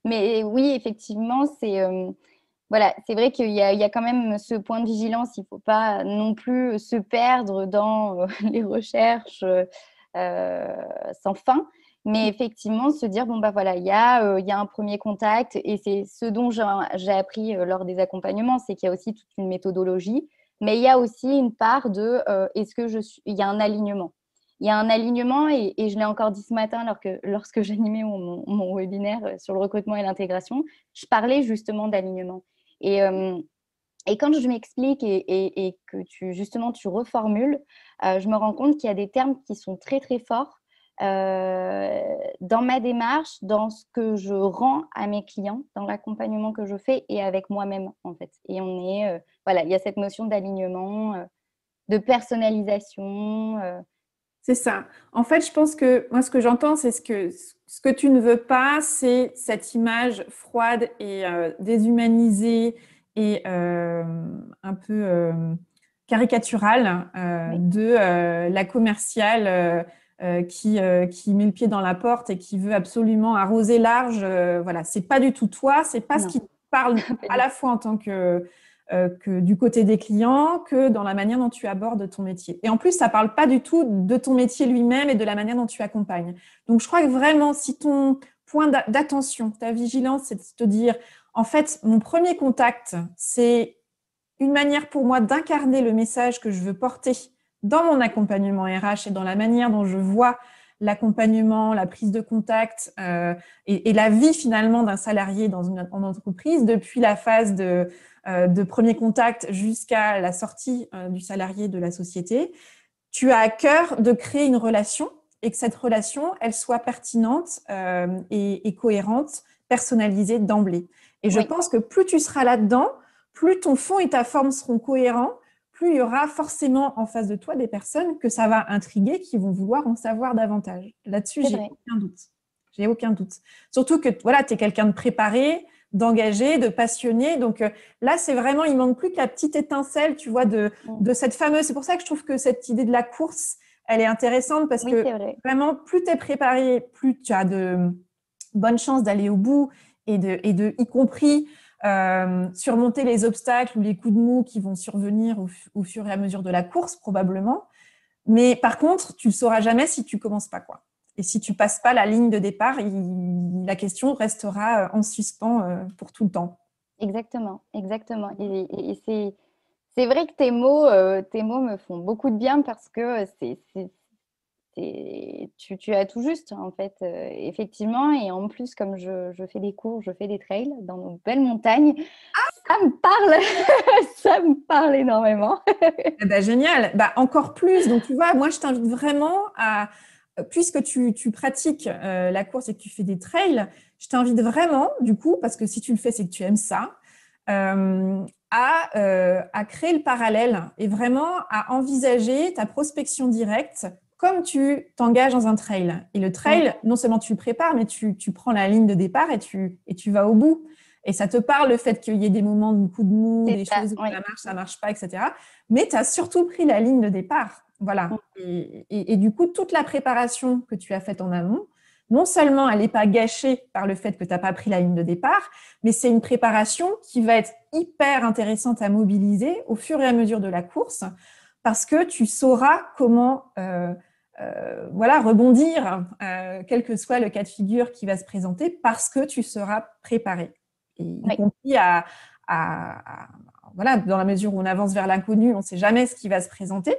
mais oui, effectivement, c'est vrai qu'il y a quand même ce point de vigilance. Il ne faut pas non plus se perdre dans les recherches sans fin. Mais effectivement, se dire, voilà, il y a un premier contact et c'est ce dont j'ai appris lors des accompagnements, c'est qu'il y a aussi toute une méthodologie, mais il y a aussi une part il y a un alignement. Il y a un alignement et je l'ai encore dit ce matin lorsque j'animais mon webinaire sur le recrutement et l'intégration, je parlais justement d'alignement. Et quand je m'explique et que tu reformules, je me rends compte qu'il y a des termes qui sont très, très forts dans ma démarche, dans ce que je rends à mes clients, dans l'accompagnement que je fais et avec moi-même, en fait. Et il y a cette notion d'alignement, de personnalisation. C'est ça. En fait, je pense que moi, ce que j'entends, c'est ce que tu ne veux pas, c'est cette image froide et déshumanisée et un peu caricaturale de la commerciale qui met le pied dans la porte et qui veut absolument arroser large. Voilà, c'est pas du tout toi, c'est pas ce qui te parle à la fois en tant que du côté des clients, que dans la manière dont tu abordes ton métier. Et en plus, ça ne parle pas du tout de ton métier lui-même et de la manière dont tu accompagnes. Donc, je crois que vraiment, si ton point d'attention, ta vigilance, c'est de te dire, en fait, mon premier contact, c'est une manière pour moi d'incarner le message que je veux porter dans mon accompagnement RH et dans la manière dont je vois l'accompagnement, la prise de contact et la vie finalement d'un salarié en entreprise depuis la phase de premier contact jusqu'à la sortie du salarié de la société. Tu as à cœur de créer une relation et que cette relation, elle soit pertinente et cohérente, personnalisée d'emblée. Et je pense que plus tu seras là-dedans, plus ton fond et ta forme seront cohérents, plus il y aura forcément en face de toi des personnes que ça va intriguer, qui vont vouloir en savoir davantage. Là-dessus, j'ai aucun doute. J'ai aucun doute. Surtout que voilà, tu es quelqu'un de préparé, d'engagé, de passionné. Donc là, c'est vraiment, il manque plus que la petite étincelle, tu vois, de cette fameuse. C'est pour ça que je trouve que cette idée de la course, elle est intéressante parce Oui, que c'est vrai. vraiment, plus tu es préparé, plus tu as de bonnes chances d'aller au bout y compris surmonter les obstacles ou les coups de mou qui vont survenir au fur et à mesure de la course, probablement. Mais par contre, tu ne le sauras jamais si tu ne commences pas, quoi. Et si tu ne passes pas la ligne de départ, la question restera en suspens pour tout le temps. Exactement, exactement. Et c'est vrai que tes mots me font beaucoup de bien parce que tu as tout juste, en fait, effectivement. Et en plus, comme je fais des cours, je fais des trails dans nos belles montagnes, ça me parle, ça me parle énormément. Eh ben, génial. Bah, encore plus. Donc, tu vois, moi, je t'invite vraiment puisque tu pratiques la course et que tu fais des trails, je t'invite vraiment, du coup, parce que si tu le fais, c'est que tu aimes ça, à créer le parallèle et vraiment à envisager ta prospection directe comme tu t'engages dans un trail. Et le trail, non seulement tu le prépares, mais tu prends la ligne de départ et tu vas au bout. Et ça te parle le fait qu'il y ait des moments de coups de mou, C'est des ça, choses où oui. ça marche pas, etc. Mais tu as surtout pris la ligne de départ. Voilà. Et du coup, toute la préparation que tu as faite en amont, non seulement elle n'est pas gâchée par le fait que tu n'as pas pris la ligne de départ, mais c'est une préparation qui va être hyper intéressante à mobiliser au fur et à mesure de la course parce que tu sauras comment voilà, rebondir, quel que soit le cas de figure qui va se présenter, parce que tu seras préparé. Et y Oui. compris voilà, dans la mesure où on avance vers l'inconnu, on ne sait jamais ce qui va se présenter,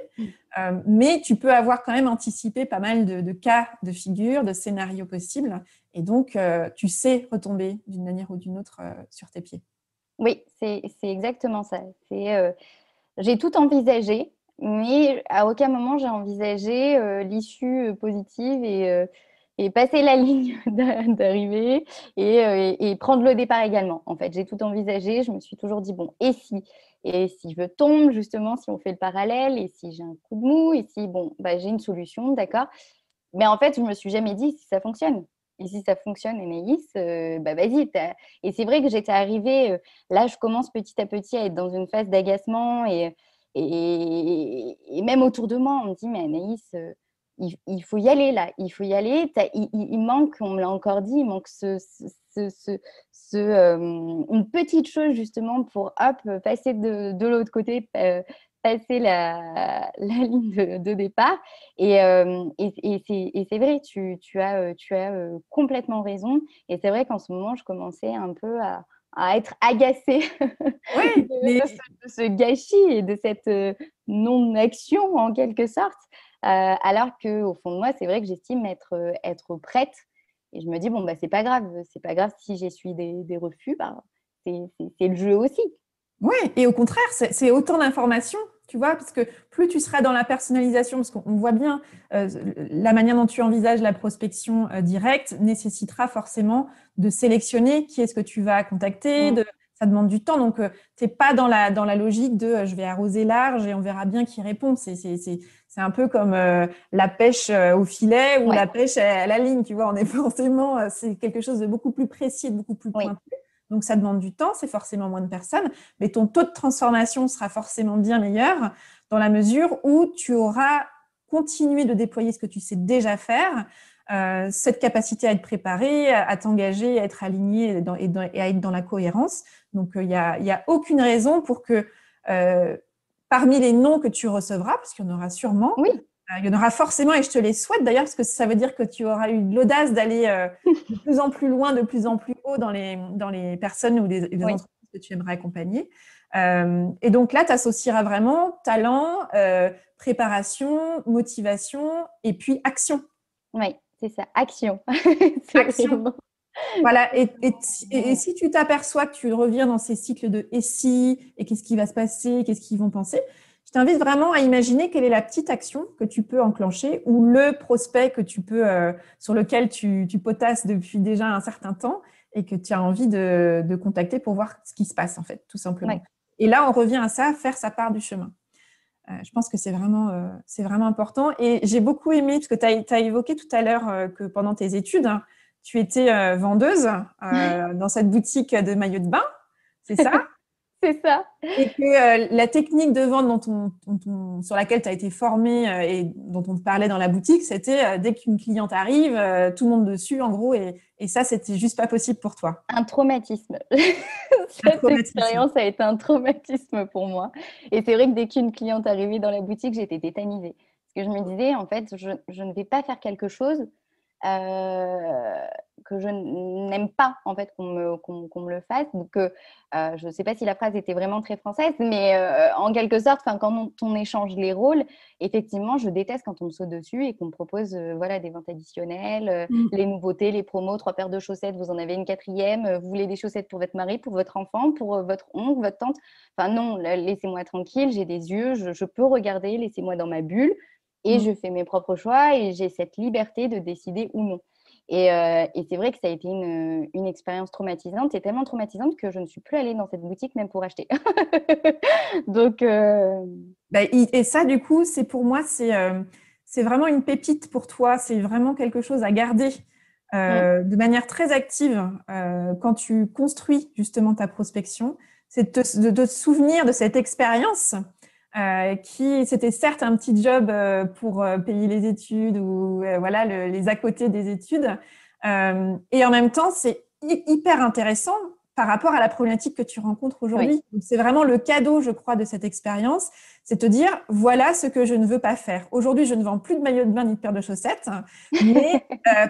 mais tu peux avoir quand même anticipé pas mal de cas de figure, de scénarios possibles, et donc tu sais retomber d'une manière ou d'une autre sur tes pieds. Oui, c'est exactement ça. J'ai tout envisagé, mais à aucun moment j'ai envisagé l'issue positive et passer la ligne d'arrivée et prendre le départ également. En fait, j'ai tout envisagé. Je me suis toujours dit, bon, et si je tombe, justement, si on fait le parallèle, et si j'ai un coup de mou, et si, bon, bah, j'ai une solution, d'accord. Mais en fait, je me suis jamais dit si ça fonctionne. Et si ça fonctionne, Anaïs, bah vas-y. Et c'est vrai que j'étais arrivée, là, je commence petit à petit à être dans une phase d'agacement et même autour de moi, on me dit, mais Anaïs, il faut y aller là, il faut y aller. Il manque, on me l'a encore dit, il manque une petite chose justement pour hop, passer de l'autre côté, passer la ligne de départ. Et c'est vrai, tu as complètement raison. Et c'est vrai qu'en ce moment, je commençais un peu à être agacée Oui, mais de ce gâchis et de cette non-action en quelque sorte. Alors qu'au fond de moi, c'est vrai que j'estime être prête. Et je me dis, bon, bah, c'est pas grave si j'essuie des refus, bah, c'est le jeu aussi. oui, et au contraire, c'est autant d'informations, tu vois, parce que plus tu seras dans la personnalisation, parce qu'on voit bien la manière dont tu envisages la prospection directe nécessitera forcément de sélectionner qui est-ce que tu vas contacter, ça demande du temps, donc tu n'es pas dans la logique de je vais arroser large et on verra bien qui répond. C'est un peu comme la pêche au filet ou Ouais, la pêche à la ligne, tu vois, on est forcément, c'est quelque chose de beaucoup plus précis, de beaucoup plus oui, pointu. Donc, ça demande du temps, c'est forcément moins de personnes, mais ton taux de transformation sera forcément bien meilleur dans la mesure où tu auras continué de déployer ce que tu sais déjà faire, cette capacité à être préparé, à t'engager, à être aligné et à être dans la cohérence. Donc, il n'y a aucune raison pour que parmi les noms que tu recevras, parce qu'il y en aura sûrement, oui, il y en aura forcément, et je te les souhaite d'ailleurs, parce que ça veut dire que tu auras eu l'audace d'aller de plus en plus loin, de plus en plus haut dans les personnes ou les oui, entreprises que tu aimerais accompagner. Et donc là, tu associeras vraiment talent, préparation, motivation et puis action. oui, c'est ça. Action. C'est Action. vraiment. Voilà, et si tu t'aperçois que tu reviens dans ces cycles de et si, et qu'est-ce qui va se passer, qu'est-ce qu'ils vont penser, je t'invite vraiment à imaginer quelle est la petite action que tu peux enclencher ou le prospect que tu peux, sur lequel tu potasses depuis déjà un certain temps et que tu as envie de contacter pour voir ce qui se passe, en fait, tout simplement. Ouais. Et là, on revient à ça, faire sa part du chemin. Je pense que c'est vraiment important. Et j'ai beaucoup aimé, parce que tu as évoqué tout à l'heure que pendant tes études, hein, tu étais vendeuse dans cette boutique de maillots de bain, c'est ça? C'est ça. Et que la technique de vente sur laquelle tu as été formée et dont on te parlait dans la boutique, c'était dès qu'une cliente arrive, tout le monde dessus, en gros, et ça, c'était juste pas possible pour toi. Un traumatisme. Un Cette traumatisme. expérience a été un traumatisme pour moi. Et c'est vrai que dès qu'une cliente arrivait dans la boutique, j'étais tétanisée. Parce que je me disais, en fait, je ne vais pas faire quelque chose que je n'aime pas en fait qu'on me le fasse. Donc, je ne sais pas si la phrase était vraiment très française, mais en quelque sorte, quand on échange les rôles, effectivement, je déteste quand on me saute dessus et qu'on me propose voilà, des ventes additionnelles, les nouveautés, les promos, 3 paires de chaussettes, vous en avez une quatrième, vous voulez des chaussettes pour votre mari, pour votre enfant, pour votre oncle, votre tante. Enfin non, laissez-moi tranquille, j'ai des yeux, je peux regarder, laissez-moi dans ma bulle. Et je fais mes propres choix et j'ai cette liberté de décider ou non. Et c'est vrai que ça a été une expérience traumatisante, et tellement traumatisante que je ne suis plus allée dans cette boutique même pour acheter. Donc, Et ça, du coup, c'est pour moi, c'est vraiment une pépite pour toi. C'est vraiment quelque chose à garder de manière très active quand tu construis justement ta prospection. C'est de te souvenir de cette expérience qui, c'était certes un petit job pour payer les études ou voilà, les à côté des études. Et en même temps, c'est hyper intéressant par rapport à la problématique que tu rencontres aujourd'hui. oui. C'est vraiment le cadeau, je crois, de cette expérience. C'est te dire, voilà ce que je ne veux pas faire. Aujourd'hui, je ne vends plus de maillot de bain ni de paire de chaussettes. Mais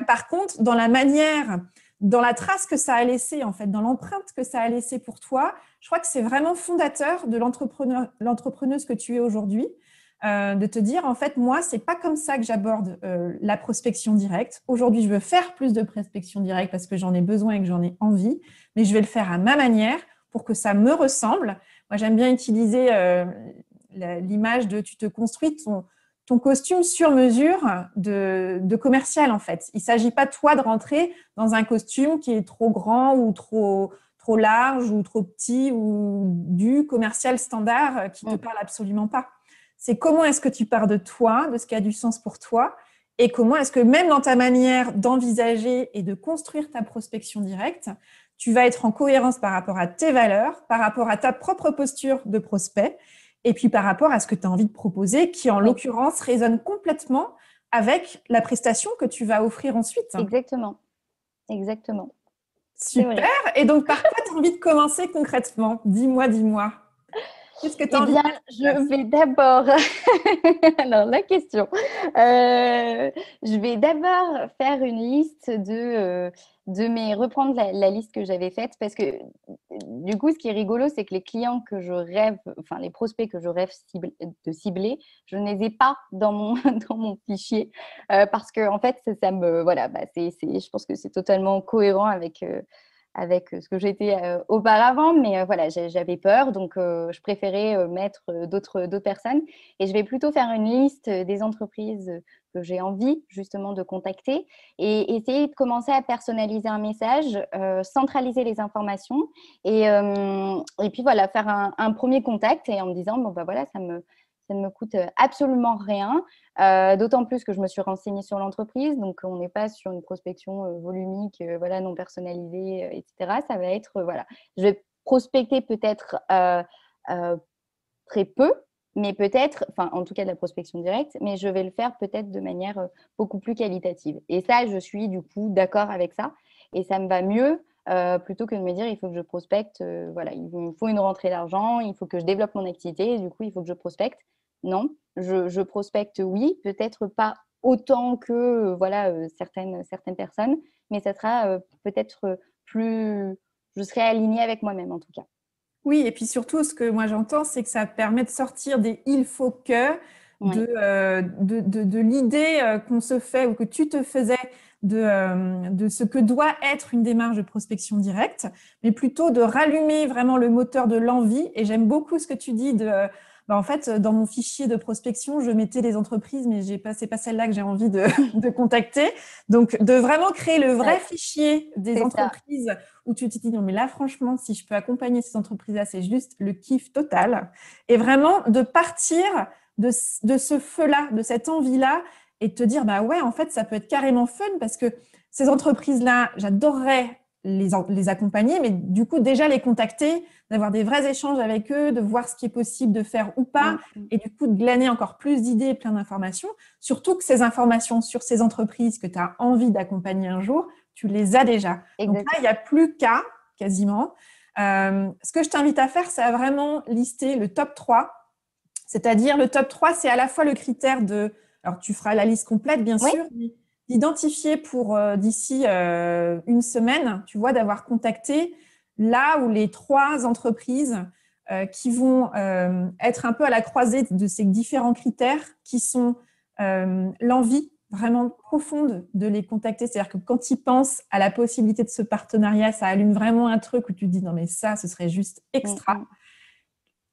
par contre, dans la manière, dans la trace que ça a laissé, en fait, dans l'empreinte que ça a laissé pour toi, je crois que c'est vraiment fondateur de l'entrepreneuse que tu es aujourd'hui. De te dire, en fait, moi, c'est pas comme ça que j'aborde la prospection directe. Aujourd'hui, je veux faire plus de prospection directe parce que j'en ai besoin et que j'en ai envie, mais je vais le faire à ma manière pour que ça me ressemble. Moi, j'aime bien utiliser l'image de tu te construis ton costume sur mesure de commercial, en fait. Il ne s'agit pas, toi, de rentrer dans un costume qui est trop grand ou trop large ou trop petit ou du commercial standard qui ne te parle absolument pas. C'est comment est-ce que tu pars de toi, de ce qui a du sens pour toi, et comment est-ce que même dans ta manière d'envisager et de construire ta prospection directe, tu vas être en cohérence par rapport à tes valeurs, par rapport à ta propre posture de prospect, et puis par rapport à ce que tu as envie de proposer, qui en l'occurrence résonne complètement avec la prestation que tu vas offrir ensuite. Exactement. Exactement. Super. Et donc, par quoi tu as envie de commencer concrètement? Dis-moi. Qu'est-ce que tu as envie de faire? Je vais d'abord… Alors, la question. Je vais d'abord faire une liste reprendre la liste que j'avais faite, parce que du coup, ce qui est rigolo, c'est que les clients que je rêve, enfin les prospects que je rêve de cibler, je ne les ai pas dans mon fichier, parce que en fait, ça me… Voilà, je pense que c'est totalement cohérent avec ce que j'étais auparavant, mais voilà, j'avais peur, donc je préférais mettre d'autres personnes, et je vais plutôt faire une liste des entreprises que j'ai envie justement de contacter et essayer de commencer à personnaliser un message, centraliser les informations et puis voilà, faire un premier contact et en me disant, bon, bah voilà, ça ne me coûte absolument rien, d'autant plus que je me suis renseignée sur l'entreprise, donc on n'est pas sur une prospection volumique, voilà, non personnalisée, etc. Ça va être, voilà, je vais prospecter peut-être très peu, mais peut-être, enfin en tout cas de la prospection directe, mais je vais le faire peut-être de manière beaucoup plus qualitative. Et ça, je suis du coup d'accord avec ça, et ça me va mieux. Plutôt que de me dire il faut que je prospecte, voilà, il me faut une rentrée d'argent, il faut que je développe mon activité, et du coup il faut que je prospecte. Non, je prospecte, oui, peut-être pas autant que voilà, certaines personnes, mais ça sera peut-être plus… Je serai alignée avec moi-même en tout cas. Oui, et puis surtout, ce que moi j'entends, c'est que ça permet de sortir des il faut que de l'idée qu'on se fait ou que tu te faisais de ce que doit être une démarche de prospection directe, mais plutôt de rallumer vraiment le moteur de l'envie. Et j'aime beaucoup ce que tu dis en fait, dans mon fichier de prospection, je mettais les entreprises, mais c'est pas celle-là que j'ai envie de contacter. Donc, de vraiment créer le vrai fichier des entreprises où tu te dis, non, mais là, franchement, si je peux accompagner ces entreprises-là, c'est juste le kiff total. Et vraiment de partir de ce feu-là, de cette envie-là, et de te dire, bah ouais, en fait, ça peut être carrément fun parce que ces entreprises-là, j'adorerais les accompagner, mais du coup, déjà les contacter, d'avoir des vrais échanges avec eux, de voir ce qui est possible de faire ou pas, et du coup, de glaner encore plus d'idées et plein d'informations. Surtout que ces informations sur ces entreprises que tu as envie d'accompagner un jour, tu les as déjà. Exactement. Donc là, il n'y a plus qu'à, quasiment. Ce que je t'invite à faire, c'est à vraiment lister le top 3. C'est-à-dire, le top 3, c'est à la fois le critère de… Alors, tu feras la liste complète, bien Oui. sûr, mais d'identifier pour d'ici une semaine, tu vois, d'avoir contacté là où les 3 entreprises qui vont être un peu à la croisée de ces différents critères qui sont l'envie vraiment profonde de les contacter. C'est-à-dire que quand ils pensent à la possibilité de ce partenariat, ça allume vraiment un truc où tu te dis non mais ça, ce serait juste extra.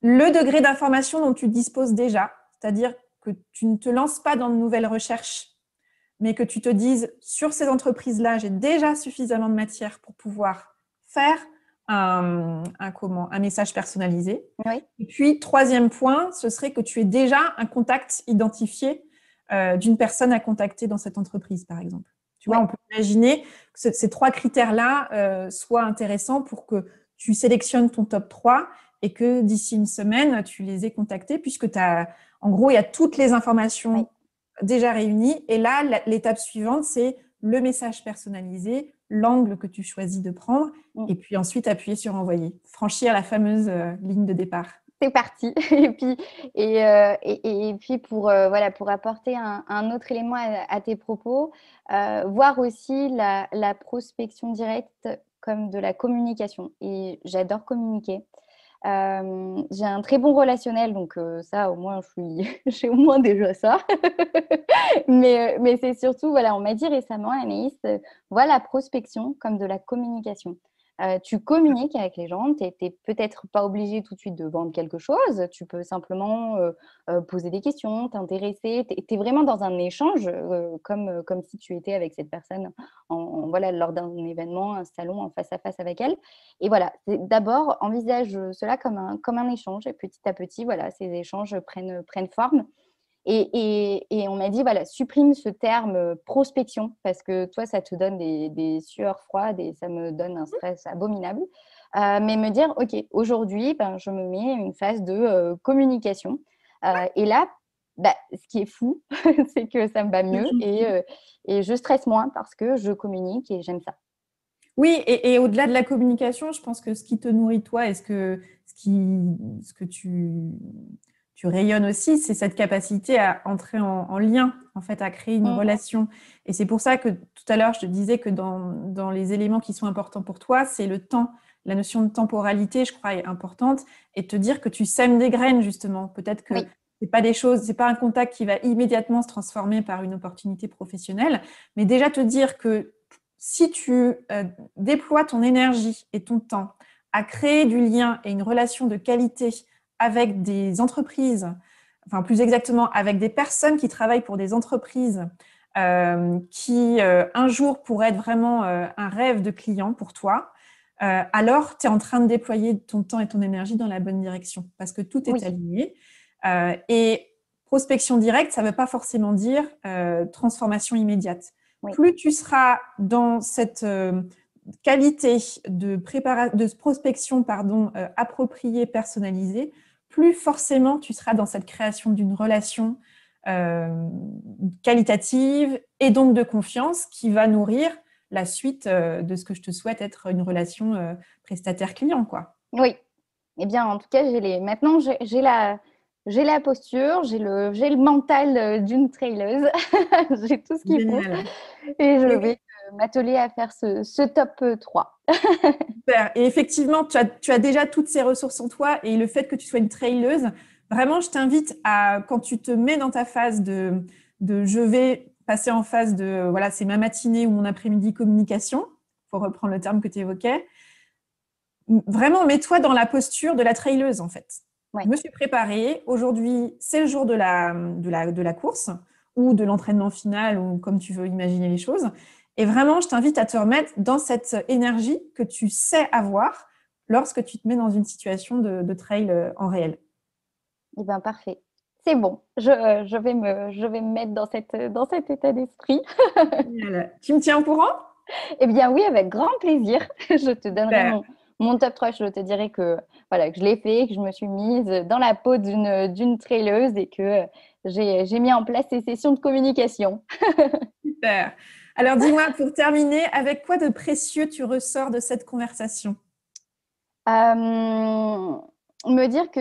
Le degré d'information dont tu disposes déjà, c'est-à-dire que tu ne te lances pas dans de nouvelles recherches, mais que tu te dises, sur ces entreprises-là, j'ai déjà suffisamment de matière pour pouvoir faire un message personnalisé. Oui. Et puis, 3e point, ce serait que tu aies déjà un contact identifié d'une personne à contacter dans cette entreprise, par exemple. Tu vois, on peut imaginer que ces 3 critères-là soient intéressants pour que tu sélectionnes ton top 3 et que d'ici une semaine, tu les aies contactés, puisque en gros, il y a toutes les informations déjà réunies. Et là, l'étape suivante, c'est le message personnalisé, l'angle que tu choisis de prendre, et puis ensuite appuyer sur envoyer, franchir la fameuse ligne de départ. C'est parti. Et puis pour apporter un autre élément à tes propos, voir aussi la prospection directe comme de la communication. Et j'adore communiquer. J'ai un très bon relationnel, donc ça, au moins, j'ai au moins déjà ça. Mais c'est surtout, voilà, on m'a dit récemment, Anaïs, vois la prospection comme de la communication. Tu communiques avec les gens, tu n'es peut-être pas obligé tout de suite de vendre quelque chose, tu peux simplement poser des questions, t'intéresser, tu es vraiment dans un échange comme si tu étais avec cette personne voilà, lors d'un événement, un salon en face à face avec elle. Et voilà, d'abord, envisage cela comme un échange et petit à petit, voilà, ces échanges prennent forme. Et on m'a dit, voilà, supprime ce terme prospection parce que toi, ça te donne des sueurs froides et ça me donne un stress abominable. Mais me dire, OK, aujourd'hui, je me mets une phase de communication. Et là, ce qui est fou, c'est que ça me va mieux et je stresse moins parce que je communique et j'aime ça. Oui, et au-delà de la communication, je pense que ce qui te nourrit toi et ce que tu rayonnes aussi, c'est cette capacité à entrer en lien, en fait, à créer une relation. Et c'est pour ça que tout à l'heure, je te disais que dans les éléments qui sont importants pour toi, c'est le temps. La notion de temporalité, je crois, est importante. Et te dire que tu sèmes des graines, justement. Peut-être que c'est pas un contact qui va immédiatement se transformer par une opportunité professionnelle, mais déjà te dire que si tu déploies ton énergie et ton temps à créer du lien et une relation de qualité avec des entreprises, enfin plus exactement avec des personnes qui travaillent pour des entreprises qui un jour pourraient être vraiment un rêve de client pour toi, alors tu es en train de déployer ton temps et ton énergie dans la bonne direction parce que tout est aligné. Et prospection directe, ça ne veut pas forcément dire transformation immédiate. Plus tu seras dans cette qualité de prospection appropriée, personnalisée, plus forcément tu seras dans cette création d'une relation qualitative et donc de confiance qui va nourrir la suite de ce que je te souhaite être une relation prestataire-client, quoi. Oui. Eh bien, en tout cas, maintenant, j'ai la posture, j'ai le mental d'une traileuse. J'ai tout ce qu'il faut. Et je vais m'atteler à faire ce top 3. Super. Et effectivement, tu as déjà toutes ces ressources en toi et le fait que tu sois une traileuse, vraiment, je t'invite à, quand tu te mets dans ta phase de je vais passer en phase de, voilà, c'est ma matinée ou mon après-midi communication, pour reprendre le terme que tu évoquais, vraiment, mets-toi dans la posture de la traileuse, en fait. Je me suis préparée. Aujourd'hui, c'est le jour de la course ou de l'entraînement final ou comme tu veux imaginer les choses. Et vraiment, je t'invite à te remettre dans cette énergie que tu sais avoir lorsque tu te mets dans une situation de trail en réel. Eh bien, parfait. C'est bon. Je vais me mettre dans cet état d'esprit. Tu me tiens au courant ? Eh bien oui, avec grand plaisir. Je te donnerai Super. mon top 3. Je te dirai que, voilà, que je l'ai fait, que je me suis mise dans la peau d'une traileuse et que j'ai mis en place ces sessions de communication. Super. Alors dis-moi, pour terminer, avec quoi de précieux tu ressors de cette conversation? Me dire que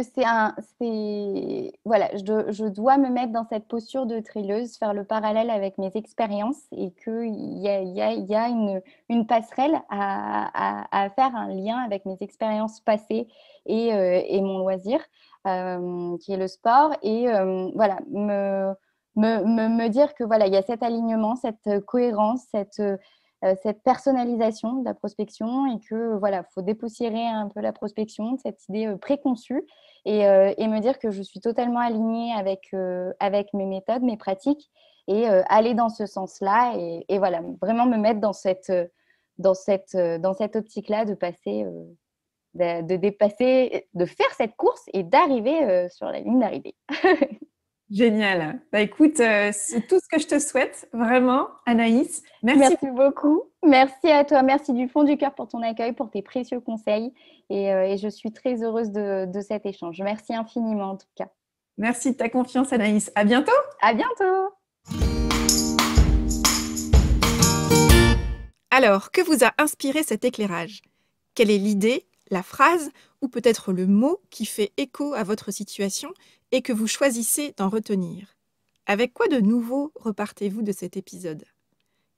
voilà, je dois me mettre dans cette posture de traileuse, faire le parallèle avec mes expériences et qu'il y a une passerelle à faire un lien avec mes expériences passées et mon loisir, qui est le sport. Et voilà, me dire que voilà, il y a cet alignement, cette cohérence, cette personnalisation de la prospection et que voilà, faut dépoussiérer un peu la prospection, cette idée préconçue et me dire que je suis totalement alignée avec mes méthodes, mes pratiques et aller dans ce sens-là et voilà, vraiment me mettre dans cette optique-là de passer, de dépasser, de faire cette course et d'arriver sur la ligne d'arrivée. Génial. Bah, écoute, c'est tout ce que je te souhaite, vraiment, Anaïs. Merci. Merci beaucoup. Merci à toi. Merci du fond du cœur pour ton accueil, pour tes précieux conseils. Et je suis très heureuse de cet échange. Merci infiniment en tout cas. Merci de ta confiance, Anaïs. À bientôt. À bientôt. Alors, que vous a inspiré cet éclairage? Quelle est l'idée, la phrase ou peut-être le mot qui fait écho à votre situation et que vous choisissez d'en retenir? Avec quoi de nouveau repartez-vous de cet épisode?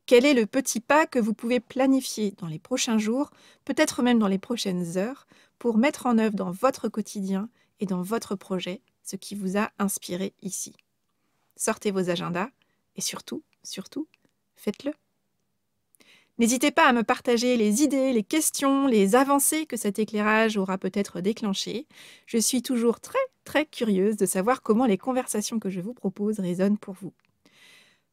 Quel est le petit pas que vous pouvez planifier dans les prochains jours, peut-être même dans les prochaines heures, pour mettre en œuvre dans votre quotidien et dans votre projet ce qui vous a inspiré ici? Sortez vos agendas et surtout, faites-le. N'hésitez pas à me partager les idées, les questions, les avancées que cet éclairage aura peut-être déclenchées. Je suis toujours très curieuse de savoir comment les conversations que je vous propose résonnent pour vous.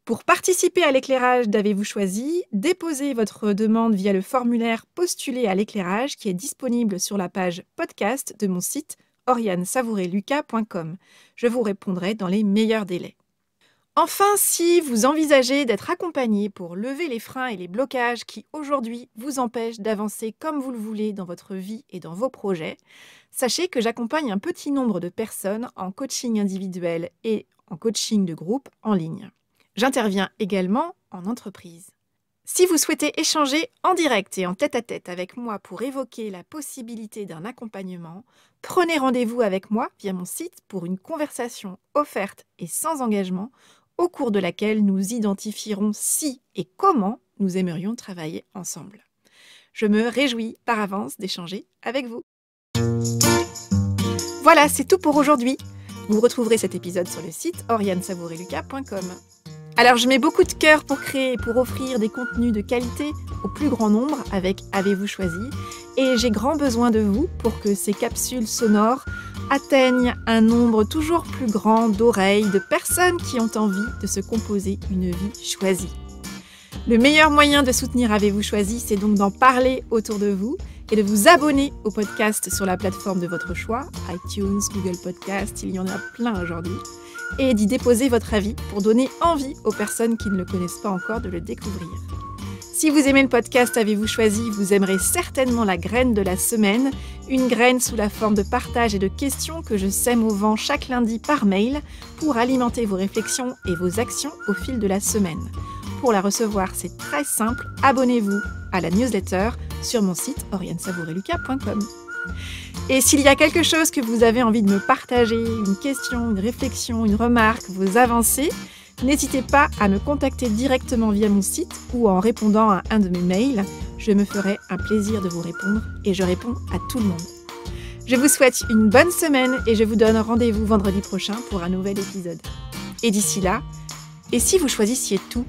Pour participer à l'éclairage d'Avez-vous choisi, déposez votre demande via le formulaire Postuler à l'éclairage qui est disponible sur la page podcast de mon site orianesavoureluca.com. Je vous répondrai dans les meilleurs délais. Enfin, si vous envisagez d'être accompagné pour lever les freins et les blocages qui aujourd'hui vous empêchent d'avancer comme vous le voulez dans votre vie et dans vos projets, sachez que j'accompagne un petit nombre de personnes en coaching individuel et en coaching de groupe en ligne. J'interviens également en entreprise. Si vous souhaitez échanger en direct et en tête-à-tête avec moi pour évoquer la possibilité d'un accompagnement, prenez rendez-vous avec moi via mon site pour une conversation offerte et sans engagement au cours de laquelle nous identifierons si et comment nous aimerions travailler ensemble. Je me réjouis par avance d'échanger avec vous. Voilà, c'est tout pour aujourd'hui. Vous retrouverez cet épisode sur le site orianesavoureluca.com. Alors, je mets beaucoup de cœur pour créer et pour offrir des contenus de qualité au plus grand nombre avec Avez-vous choisi, et j'ai grand besoin de vous pour que ces capsules sonores atteignent un nombre toujours plus grand d'oreilles, de personnes qui ont envie de se composer une vie choisie. Le meilleur moyen de soutenir Avez-vous choisi, c'est donc d'en parler autour de vous et de vous abonner au podcast sur la plateforme de votre choix, iTunes, Google Podcast, il y en a plein aujourd'hui, et d'y déposer votre avis pour donner envie aux personnes qui ne le connaissent pas encore de le découvrir. Si vous aimez le podcast Avez-vous choisi, vous aimerez certainement la graine de la semaine, une graine sous la forme de partage et de questions que je sème au vent chaque lundi par mail pour alimenter vos réflexions et vos actions au fil de la semaine. Pour la recevoir, c'est très simple, abonnez-vous à la newsletter sur mon site orianesavoureluca.com. Et s'il y a quelque chose que vous avez envie de me partager, une question, une réflexion, une remarque, vos avancées, n'hésitez pas à me contacter directement via mon site ou en répondant à un de mes mails. Je me ferai un plaisir de vous répondre et je réponds à tout le monde. Je vous souhaite une bonne semaine et je vous donne rendez-vous vendredi prochain pour un nouvel épisode. Et d'ici là, et si vous choisissiez tout ?